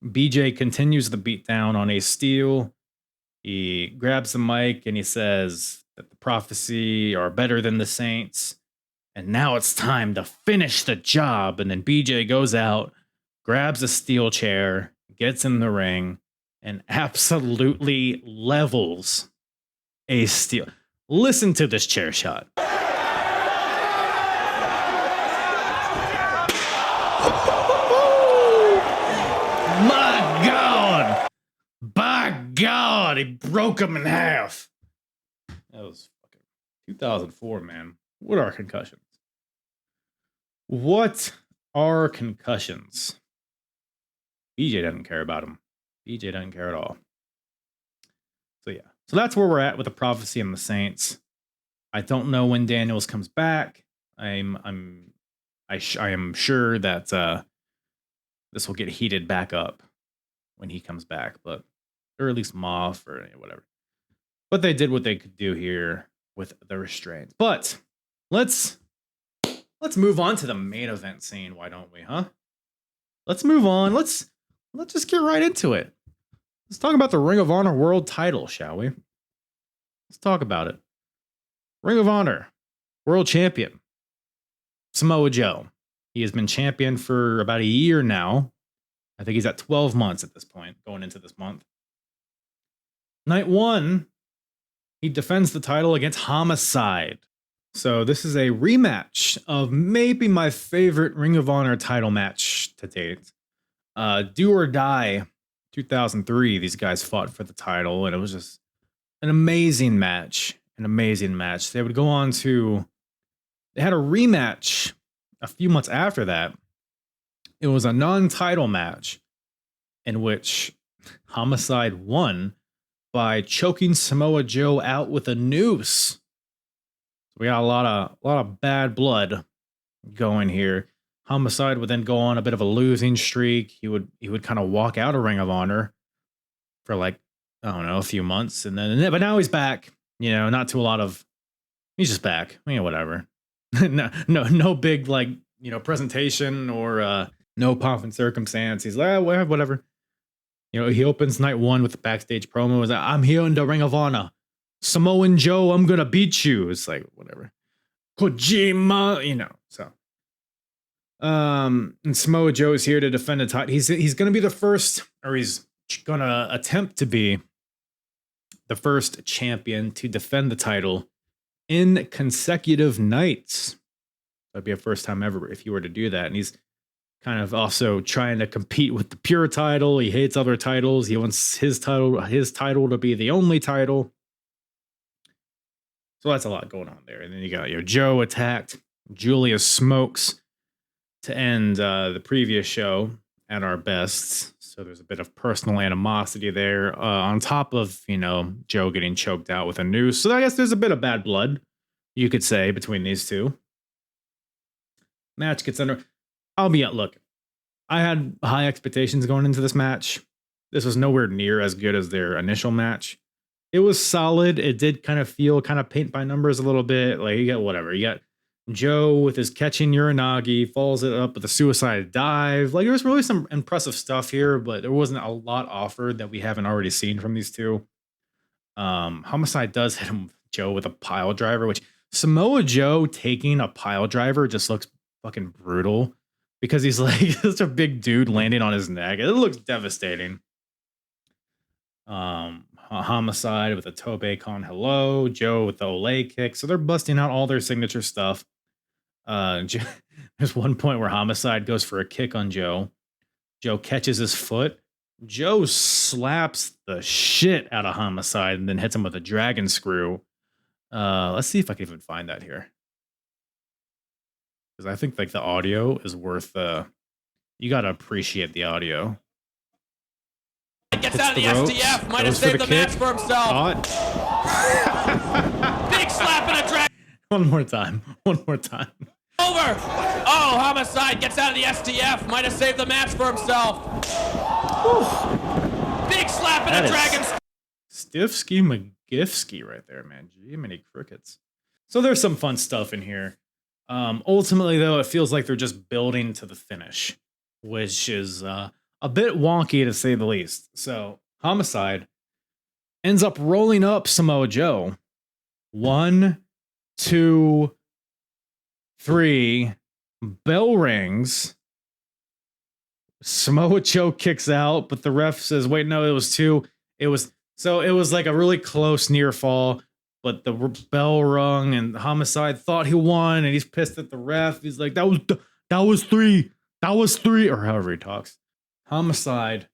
BJ continues the beatdown on Ace Steel. He grabs the mic and he says that the Prophecy are better than the Saints. And now it's time to finish the job. And then BJ goes out, grabs a steel chair, gets in the ring, and absolutely levels Ace Steel. Listen to this chair shot. My God! By God, he broke him in half. That was fucking 2004, man. What are concussions? What are concussions? BJ doesn't care about them. BJ doesn't care at all. So yeah. So that's where we're at with the Prophecy and the Saints. I don't know when Daniels comes back. I am sure that this will get heated back up when he comes back, but or at least Moff or whatever. But they did what they could do here with the restraints. But let's move on to the main event scene. Why don't we, huh? Let's move on. Let's just get right into it. Let's talk about the Ring of Honor World Title, shall we? Let's talk about it. Ring of Honor World Champion Samoa Joe. He has been champion for about a year now. I think he's at 12 months at this point, going into this month. Night 1, he defends the title against Homicide. So this is a rematch of maybe my favorite Ring of Honor title match to date. Do or Die 2003, these guys fought for the title, and it was just an amazing match. An amazing match. They would go on to... They had a rematch a few months after that. It was a non-title match in which Homicide won by choking Samoa Joe out with a noose. So we got a lot of bad blood going here. Homicide would then go on a bit of a losing streak. He would kind of walk out of Ring of Honor for like, I don't know, a few months, but now he's back. You know, not to a lot of. He's just back. Whatever. no big like presentation or no pomp and circumstance. He's like, whatever. He opens night 1 with the backstage promo. He's like, I'm here in the Ring of Honor. Samoan Joe, I'm gonna beat you. It's like, whatever. Kojima, so. And Samoa Joe is here to defend the title. He's gonna be the first, or he's gonna attempt to be the first champion to defend the title in consecutive nights. That'd be a first time ever if you were to do that. And he's kind of also trying to compete with the pure title. He hates other titles. He wants his title to be the only title. So that's a lot going on there. And then you got Joe attacked Julius Smokes to end the previous show at our best. So there's a bit of personal animosity there on top of, Joe getting choked out with a noose. So I guess there's a bit of bad blood, you could say, between these two. Match gets under. Look, I had high expectations going into this match. This was nowhere near as good as their initial match. It was solid. It did kind of feel paint by numbers a little bit. Like, you got whatever. You got Joe with his catching Uranagi, follows it up with a suicide dive. Like, there was really some impressive stuff here, but there wasn't a lot offered that we haven't already seen from these two. Homicide does hit Joe with a pile driver, which Samoa Joe taking a pile driver just looks fucking brutal because he's like such a big dude landing on his neck. It looks devastating. Homicide with a Tobe Con Hello, Joe with the Olay kick. So they're busting out all their signature stuff. There's one point where Homicide goes for a kick on Joe. Joe catches his foot. Joe slaps the shit out of Homicide and then hits him with a dragon screw. Let's see if I can even find that here. Because I think the audio is worth you gotta appreciate the audio. Gets out of the STF, might have saved the match for himself. Big slap and a drag. One more time. Over. Oh, Homicide gets out of the STF, might have saved the match for himself. Big slap and a dragon. Stiffsky McGifsky right there, man. Gee, many crickets. So there's some fun stuff in here. Ultimately, though, it feels like they're just building to the finish, which is a bit wonky to say the least. So Homicide ends up rolling up Samoa Joe. 1, 2, 3. Bell rings. Samoa Joe kicks out, but the ref says, wait, no, it was 2. It was like a really close near fall, but the bell rung and Homicide thought he won, and he's pissed at the ref. He's like, that was 3. That was 3, or however he talks. Homicide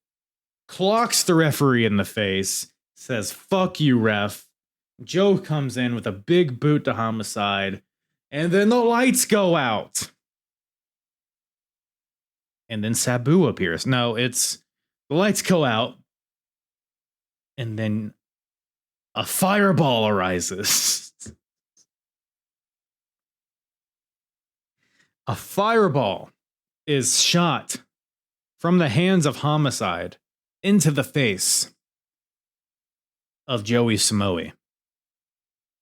clocks the referee in the face, says, fuck you, ref. Joe comes in with a big boot to Homicide, and then the lights go out. And then Sabu appears. No, the lights go out, and then a fireball arises. A fireball is shot from the hands of Homicide into the face of Joey Samoa.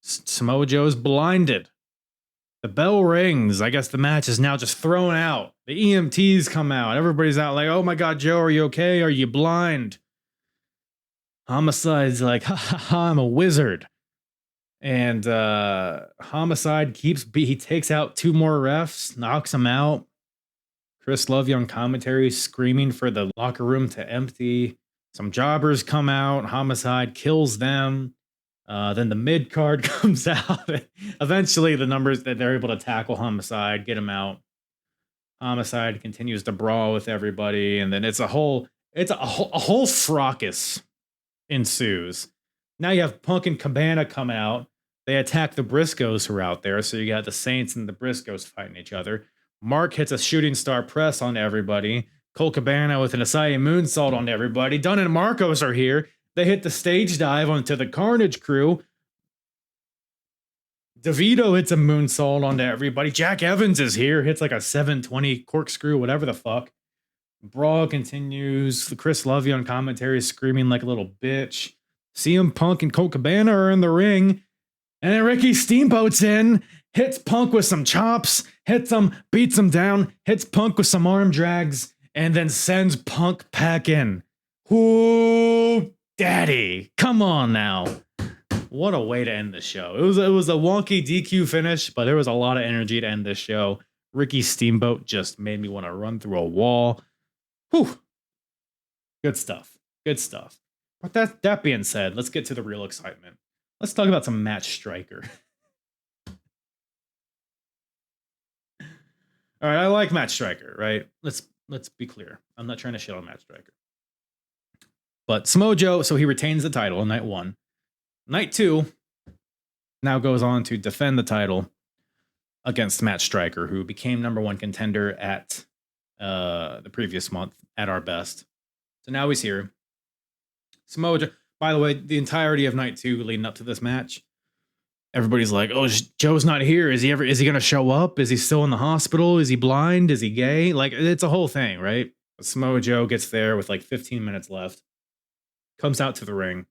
Samoa Joe's blinded. The bell rings. I guess the match is now just thrown out. The EMTs come out. Everybody's out like, oh my God, Joe, are you okay? Are you blind? Homicide's like, ha ha ha, I'm a wizard. And Homicide he takes out 2 more refs, knocks them out. Chris Lovey on commentary screaming for the locker room to empty. Some jobbers come out. Homicide kills them. Then the mid card comes out. Eventually, the numbers that they're able to tackle Homicide, get him out. Homicide continues to brawl with everybody, and then a whole fracas ensues. Now you have Punk and Cabana come out. They attack the Briscoes who are out there. So you got the Saints and the Briscoes fighting each other. Mark hits a shooting star press on everybody. Colt Cabana with an Asai moonsault on everybody. Dunn and Marcos are here. They hit the stage dive onto the Carnage Crew. DeVito hits a moonsault onto everybody. Jack Evans is here. Hits like a 720 corkscrew, whatever the fuck. Brawl continues. Chris Lovey on commentary screaming like a little bitch. CM Punk and Colt Cabana are in the ring. And then Ricky Steamboat's in. Hits Punk with some chops. Hits him. Beats him down. Hits Punk with some arm drags. And then sends Punk packing. Ooh, daddy. Come on now. What a way to end the show. It was a wonky DQ finish, but there was a lot of energy to end this show. Ricky Steamboat just made me want to run through a wall. Whew. Good stuff. Good stuff. But that being said, let's get to the real excitement. Let's talk about some Matt Striker. All right, I like Matt Striker, right? Let's be clear. I'm not trying to shit on Matt Striker. But Samoa Joe, so he retains the title in night 1. Night 2 now goes on to defend the title against Matt Striker, who became #1 contender at the previous month at Our Best. So now he's here. Samoa Joe, by the way, the entirety of night 2 leading up to this match, everybody's like, "Oh, Joe's not here. Is he going to show up? Is he still in the hospital? Is he blind? Is he gay?" Like, it's a whole thing, right? But Samoa Joe gets there with like 15 minutes left. Comes out to the ring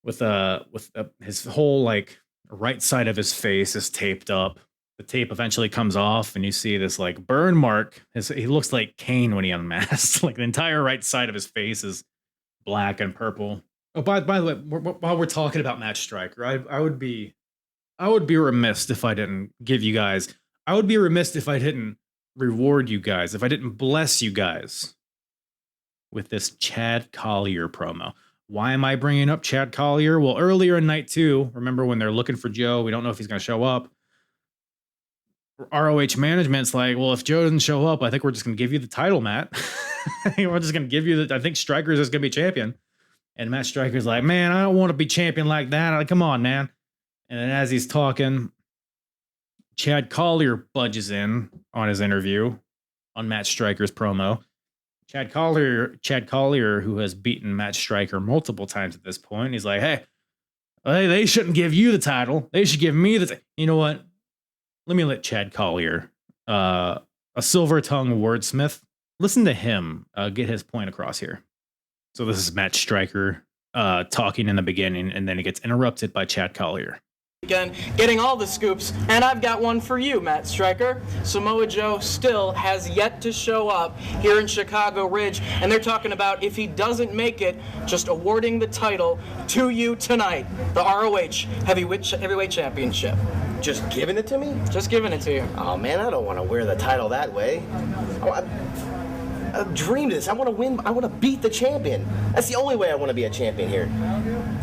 with his whole like right side of his face is taped up. The tape eventually comes off, and you see this like burn mark. He looks like Kane when he unmasked. Like the entire right side of his face is black and purple. Oh, by the way, while we're talking about Matt Striker, I would be remiss if I didn't give you guys. I would be remiss if I didn't reward you guys, if I didn't bless you guys with this Chad Collier promo. Why am I bringing up Chad Collier? Well, earlier in night 2, remember when they're looking for Joe? We don't know if he's going to show up. ROH management's like, well, if Joe doesn't show up, I think we're just going to give you the title, Matt. We're just going to give you I think Striker's just going to be champion. And Matt Striker's like, man, I don't want to be champion like that. Like, come on, man. And then as he's talking, Chad Collier budges in on his interview on Matt Striker's promo. Chad Collier, who has beaten Matt Striker multiple times at this point, he's like, hey, they shouldn't give you the title. They should give me the You know what? Let me let Chad Collier, a silver-tongued wordsmith, listen to him get his point across here. So this is Matt Striker talking in the beginning, and then it gets interrupted by Chad Collier. Again, getting all the scoops, and I've got one for you, Matt Striker. Samoa Joe still has yet to show up here in Chicago Ridge, and they're talking about if he doesn't make it, just awarding the title to you tonight, the ROH Heavyweight Championship. Just giving it to me? Just giving it to you. Oh man, I don't want to wear the title that way. I've dreamed this. I want to win. I want to beat the champion. That's the only way I want to be a champion here.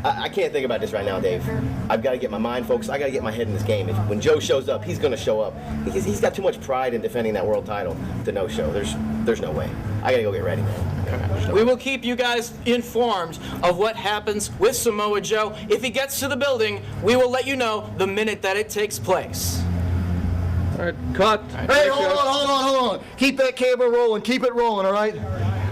I can't think about this right now, Dave. I've got to get my mind focused. I got to get my head in this game. When Joe shows up, he's going to show up. He's got too much pride in defending that world title to no show. There's no way. I got to go get ready, man. We will keep you guys informed of what happens with Samoa Joe. If he gets to the building, we will let you know the minute that it takes place. All right, cut. Hey, hold on. Keep that camera rolling. Keep it rolling, all right?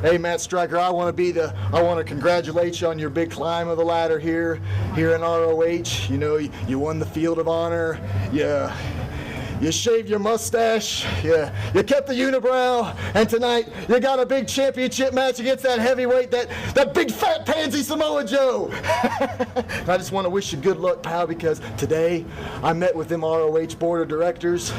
Hey, Matt Striker, I want to congratulate you on your big climb of the ladder here in ROH. You know, you won the Field of Honor. You shaved your mustache. You kept the unibrow. And tonight, you got a big championship match against that heavyweight, that big fat pansy Samoa Joe. I just want to wish you good luck, pal, because today I met with them ROH board of directors,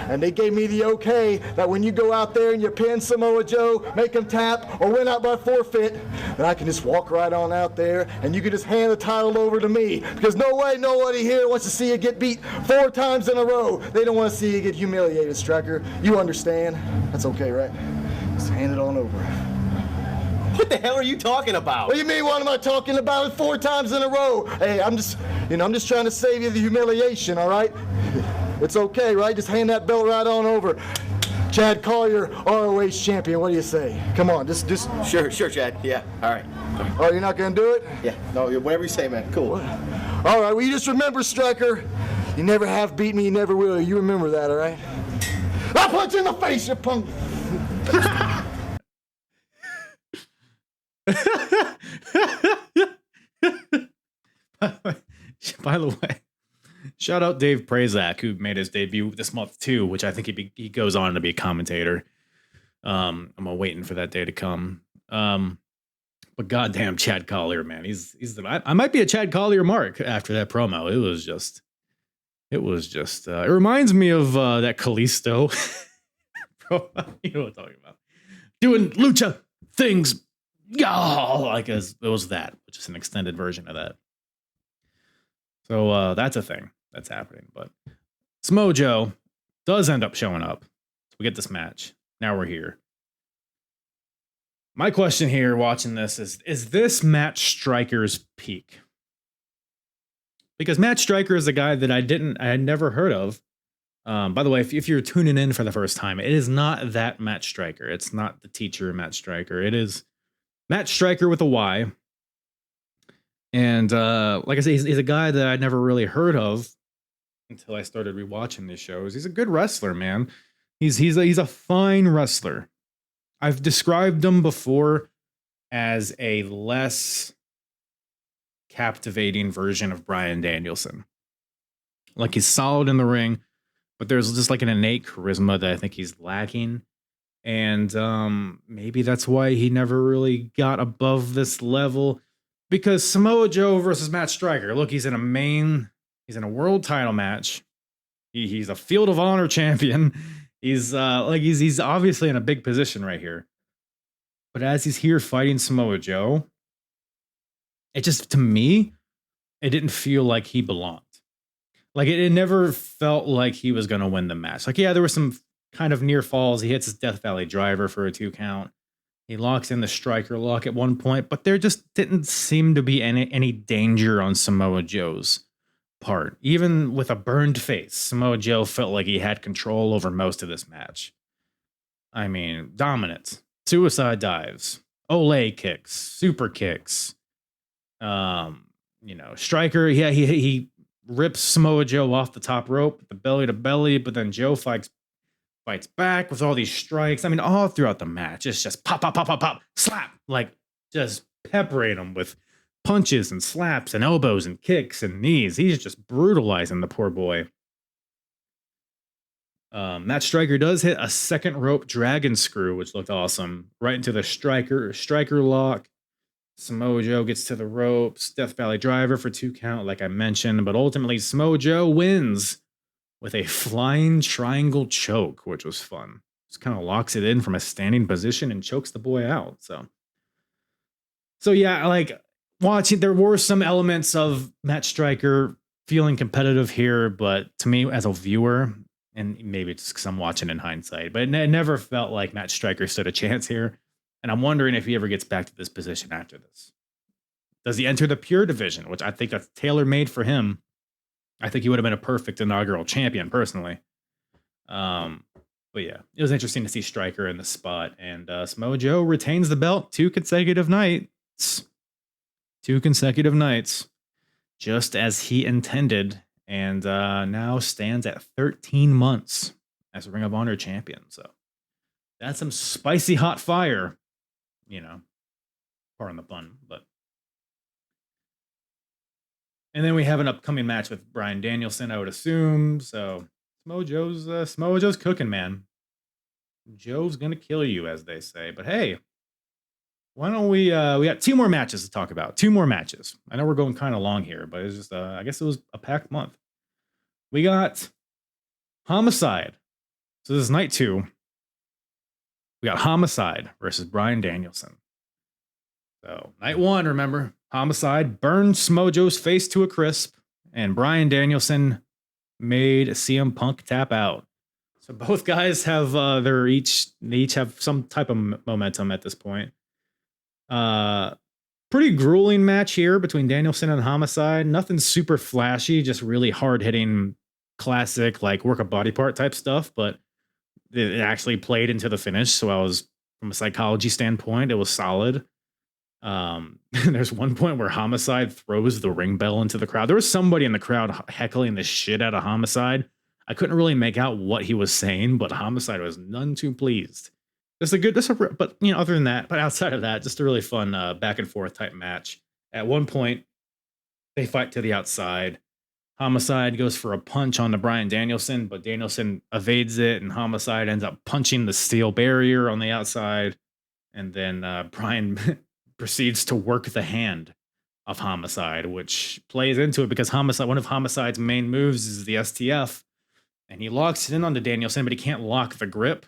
and they gave me the okay that when you go out there and you pin Samoa Joe, make him tap, or win out by forfeit, then I can just walk right on out there, and you can just hand the title over to me, because no way nobody here wants to see you get beat 4 times in a row. They don't want to see you get humiliated, Striker. You understand? That's okay, right? Just hand it on over. What the hell are you talking about? What do you mean, what am I talking about? It 4 times in a row. Hey, I'm just trying to save you the humiliation, all right? It's okay, right? Just hand that belt right on over. Chad Collier, ROH champion. What do you say? Come on, just. Sure, Chad. Yeah, all right. Oh, you're not gonna do it? Yeah, no, whatever you say, man. Cool. All right, well, you just remember, Striker, you never have beat me, you never will. You remember that, all right? I'll punch you in the face, you punk. By the way, shout out Dave Prazak, who made his debut this month too, which I think he goes on to be a commentator. I'm waiting for that day to come. But goddamn, Chad Collier, man, I might be a Chad Collier mark after that promo. It was just. It reminds me of that Kalisto promo. You know what I'm talking about? Doing lucha things. Oh, like it was that, which is an extended version of that. So that's a thing that's happening. But Samoa Joe does end up showing up. So we get this match. Now we're here. My question here watching this is this Matt Striker's peak? Because Matt Striker is a guy that I had never heard of. By the way, if you're tuning in for the first time, it is not that Matt Striker. It's not the teacher Matt Striker. It is Matt Striker with a Y. And like I say, he's a guy that I'd never really heard of until I started rewatching these shows. He's a good wrestler, man. He's a fine wrestler. I've described him before as a less captivating version of Bryan Danielson. Like, he's solid in the ring, but there's just like an innate charisma that I think he's lacking. And maybe that's why he never really got above this level. Because Samoa Joe versus Matt Striker, look, he's in a world title match. He's a Field of Honor champion. He's obviously in a big position right here. But as he's here fighting Samoa Joe, it just, to me, it didn't feel like he belonged. Like, it never felt like he was going to win the match. Like, yeah, there were some kind of near falls. He hits his Death Valley driver for a 2 count. He locks in the Striker lock at one point, but there just didn't seem to be any danger on Samoa Joe's part. Even with a burned face, Samoa Joe felt like he had control over most of this match. I mean, dominant, suicide dives, Olay kicks, super kicks. Striker, yeah, he rips Samoa Joe off the top rope, the belly to belly, but then Joe fights back with all these strikes. I mean, all throughout the match, it's just pop, pop, pop, pop, pop, slap, like just peppering him with punches and slaps and elbows and kicks and knees. He's just brutalizing the poor boy. Matt Striker does hit a second rope dragon screw, which looked awesome, right into the Striker lock. Samoa Joe gets to the ropes, Death Valley driver for 2 count, like I mentioned, but ultimately Samoa Joe wins with a flying triangle choke, which was fun. Just kind of locks it in from a standing position and chokes the boy out. So yeah, like watching, there were some elements of Matt Striker feeling competitive here, but to me as a viewer, and maybe it's because I'm watching in hindsight, but it never felt like Matt Striker stood a chance here. And I'm wondering if he ever gets back to this position after this. Does he enter the pure division, which I think that's tailor-made for him? I think he would have been a perfect inaugural champion, personally. But yeah, it was interesting to see Striker in the spot. And Samoa Joe retains the belt 2 consecutive nights. 2 consecutive nights, just as he intended. And now stands at 13 months as a Ring of Honor champion. So that's some spicy hot fire. Pardon the pun, but. And then we have an upcoming match with Bryan Danielson, I would assume. So Samoa Joe's cooking, man. Joe's gonna kill you, as they say. But hey, why don't we got 2 more matches to talk about. 2 more matches. I know we're going kind of long here, but it's just I guess it was a packed month. We got Homicide. So this is night 2. We got Homicide versus Bryan Danielson. So night 1, remember, Homicide burned Samoa Joe's face to a crisp, and Bryan Danielson made CM Punk tap out. So both guys have they each have some type of momentum at this point. Pretty grueling match here between Danielson and Homicide. Nothing super flashy, just really hard hitting, classic like work a body part type stuff. But it actually played into the finish. So I was, from a psychology standpoint, it was solid. There's one point where Homicide throws the ring bell into the crowd. There was somebody in the crowd heckling the shit out of Homicide. I couldn't really make out what he was saying, but Homicide was none too pleased. But you know, other than that, but outside of that, just a really fun back and forth type match. At one point, they fight to the outside. Homicide goes for a punch on the Bryan Danielson, but Danielson evades it, and Homicide ends up punching the steel barrier on the outside. And then Bryan proceeds to work the hand of Homicide, which plays into it because one of Homicide's main moves is the STF, and he locks it in onto Danielson, but he can't lock the grip.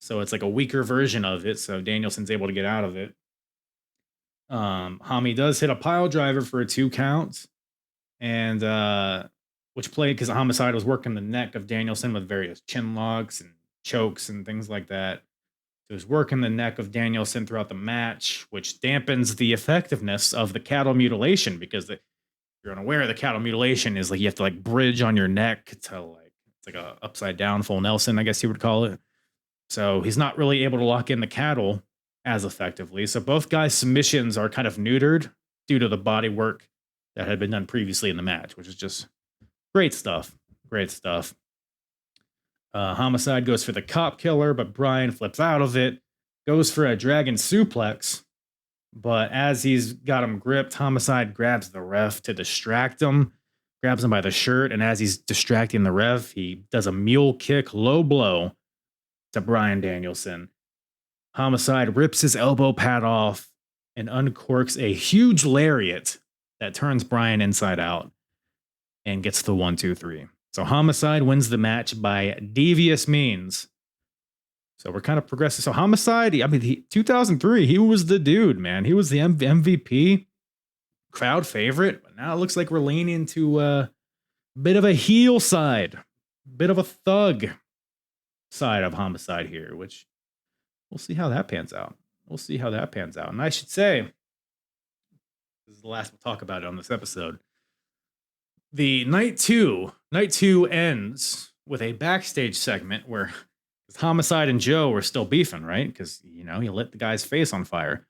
So it's like a weaker version of it. So Danielson's able to get out of it. Hami does hit a pile driver for a 2 count. And which played because Homicide was working the neck of Danielson with various chin locks and chokes and things like that. So he was working the neck of Danielson throughout the match, which dampens the effectiveness of the cattle mutilation, because if you're unaware, the cattle mutilation is like you have to like bridge on your neck to like, it's like a upside down full Nelson, I guess you would call it. So he's not really able to lock in the cattle as effectively. So both guys' submissions are kind of neutered due to the body work that had been done previously in the match, which is just great stuff. Great stuff. Homicide goes for the cop killer, but Bryan flips out of it, goes for a dragon suplex. But as he's got him gripped, Homicide grabs the ref to distract him, grabs him by the shirt, and as he's distracting the ref, he does a mule kick low blow to Bryan Danielson. Homicide rips his elbow pad off and uncorks a huge lariat that turns Bryan inside out and gets the 1-2-3. So Homicide wins the match by devious means. So we're kind of progressive. So Homicide, 2003, he was the dude, man. He was the MVP, crowd favorite. But now it looks like we're leaning to a bit of a heel side, bit of a thug side of Homicide here, which we'll see how that pans out. And I should say, this is the last we'll talk about it on this episode. The night two ends with a backstage segment where Homicide and Joe were still beefing, right? Because, you know, he lit the guy's face on fire.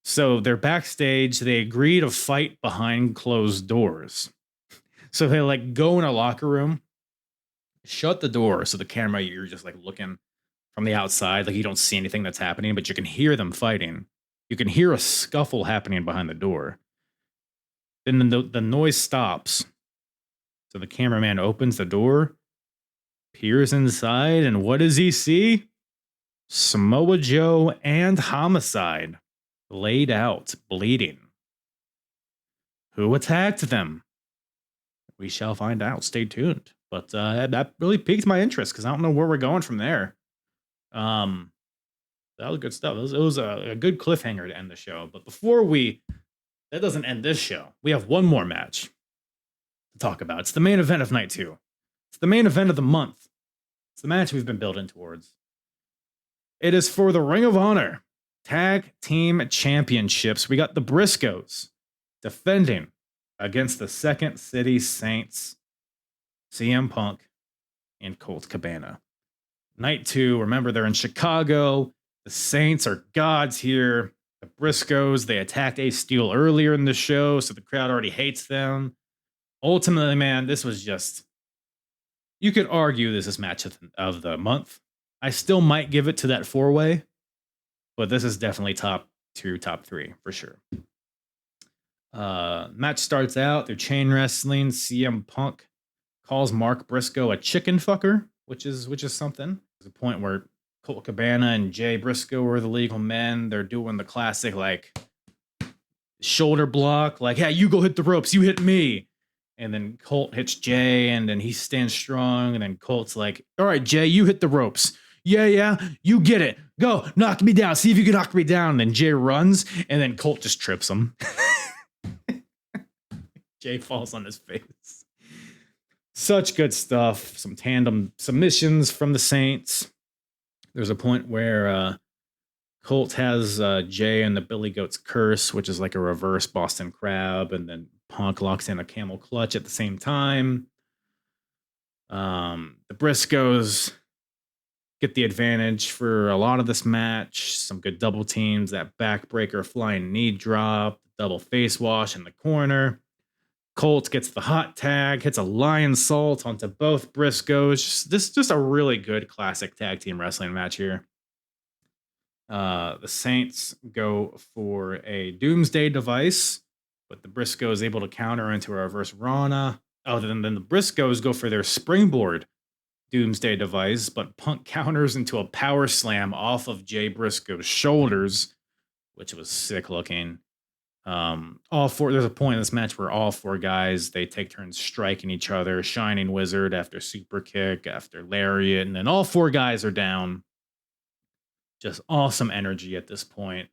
So they're backstage. They agree to fight behind closed doors. So they like go in a locker room, shut the door. So the camera, you're just like looking from the outside. Like you don't see anything that's happening, but you can hear them fighting. You can hear a scuffle happening behind the door. Then the noise stops. So the cameraman opens the door, peers inside, and what does he see? Samoa Joe and Homicide laid out, bleeding. Who attacked them? We shall find out. Stay tuned. But that really piqued my interest because I don't know where we're going from there. That was good stuff. It was a good cliffhanger to end the show. But that doesn't end this show. We have one more match to talk about. It's the main event of night 2. It's the main event of the month. It's the match we've been building towards. It is for the Ring of Honor Tag Team Championships. We got the Briscoes defending against the Second City Saints, CM Punk and Colt Cabana. Night 2, remember they're in Chicago. The Saints are gods here. The Briscoes, they attacked Ace Steel earlier in the show, so the crowd already hates them. Ultimately, man, this was just... You could argue this is match of the month. I still might give it to that 4-way, but this is definitely top 2, top 3, for sure. Match starts out, they're chain wrestling. CM Punk calls Mark Briscoe a chicken fucker, which is something. There's a point where Colt Cabana and Jay Briscoe are the legal men. They're doing the classic like shoulder block, like, hey, you go hit the ropes, you hit me. And then Colt hits Jay, and then he stands strong. And then Colt's like, all right, Jay, you hit the ropes. Yeah, you get it. Go, knock me down. See if you can knock me down. And then Jay runs, and then Colt just trips him. Jay falls on his face. Such good stuff. Some tandem submissions from the Saints. There's a point where Colt has Jay and the Billy Goat's curse, which is like a reverse Boston Crab, and then Punk locks in a camel clutch at the same time. The Briscoes get the advantage for a lot of this match. Some good double teams, that backbreaker flying knee drop, double face wash in the corner. Colt gets the hot tag, hits a lion salt onto both Briscoes. This is just a really good classic tag team wrestling match here. The Saints go for a Doomsday device, but the Briscoes is able to counter into a reverse Rana. Oh, then the Briscoes go for their springboard Doomsday device, but Punk counters into a power slam off of Jay Briscoe's shoulders, which was sick looking. There's a point in this match where all four guys, they take turns striking each other, Shining Wizard after super kick, after lariat, and then all four guys are down. Just awesome energy at this point.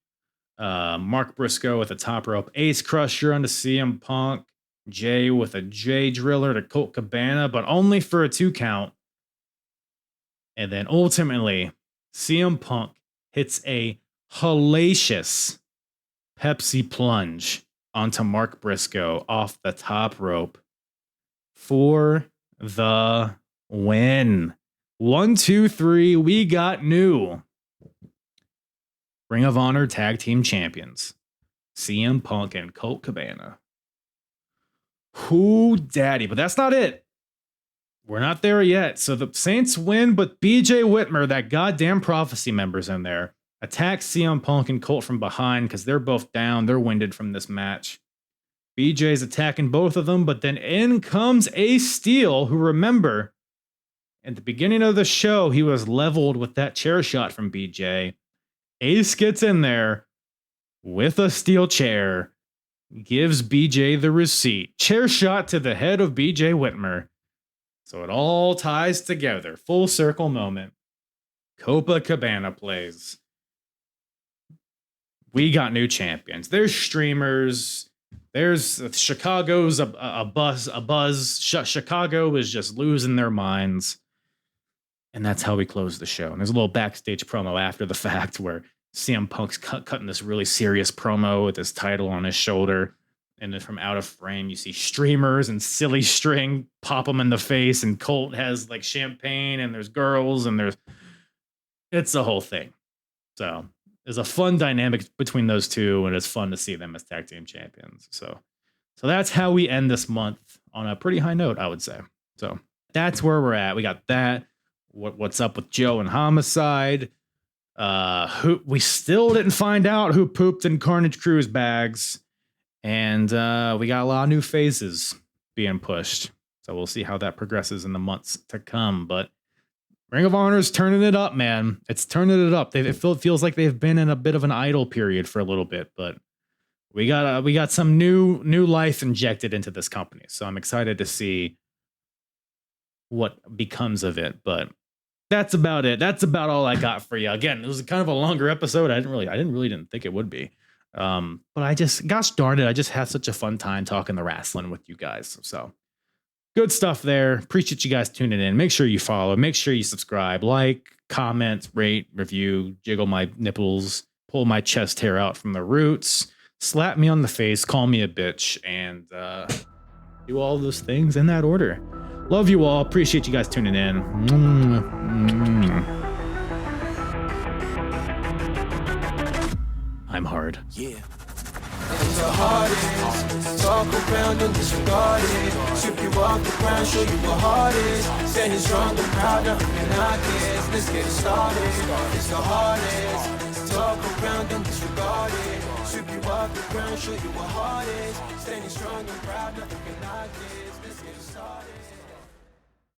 Mark Briscoe with a top rope ace crusher onto CM Punk. Jay with a J driller to Colt Cabana, but only for a 2 count. And then ultimately, CM Punk hits a hellacious Pepsi plunge onto Mark Briscoe off the top rope for the win. 1, 2, 3, we got new Ring of Honor Tag Team Champions, CM Punk and Colt Cabana. Who daddy? But that's not it. We're not there yet. So the Saints win, but BJ Whitmer, that goddamn Prophecy member's in there, attacks CM Punk and Colt from behind because they're both down. They're winded from this match. BJ's attacking both of them, but then in comes Ace Steel, who, remember, at the beginning of the show, he was leveled with that chair shot from BJ. Ace gets in there with a steel chair, gives BJ the receipt. Chair shot to the head of BJ Whitmer. So it all ties together. Full circle moment. Copacabana plays. We got new champions. There's streamers. There's Chicago's a buzz. Chicago is just losing their minds. And that's how we close the show. And there's a little backstage promo after the fact where CM Punk's cutting this really serious promo with his title on his shoulder. And then from out of frame, you see streamers and silly string pop him in the face. And Colt has like champagne, and there's girls, and it's the whole thing. So there's a fun dynamic between those two, and it's fun to see them as tag team champions. So that's how we end this month on a pretty high note, I would say. So that's where we're at. We got that. What's up with Joe and Homicide? Who we still didn't find out who pooped in Carnage Crew's bags, and we got a lot of new faces being pushed. So we'll see how that progresses in the months to come. But Ring of Honor is turning it up, man. It's turning it up. It feels like they've been in a bit of an idle period for a little bit, but we got some new life injected into this company. So I'm excited to see what becomes of it. But that's about it. That's about all I got for you. Again, it was kind of a longer episode. I didn't think it would be. But I just, gosh darn it, I just had such a fun time talking the wrestling with you guys. So good stuff there. Appreciate you guys tuning in. Make sure you follow. Make sure you subscribe, like, comment, rate, review, jiggle my nipples, pull my chest hair out from the roots, slap me on the face, call me a bitch, and do all those things in that order. Love you all. Appreciate you guys tuning in. I'm hard. Yeah. And the hardest, talk around and disregard it. Strip you off the ground, show you what heart is. Standing strong and proud, nothing can knock it. Let's get it started. It's the hardest, talk around and disregard it. Strip you off the ground, show you what heart is. Standing strong and proud, nothing can knock it. Let's get it started.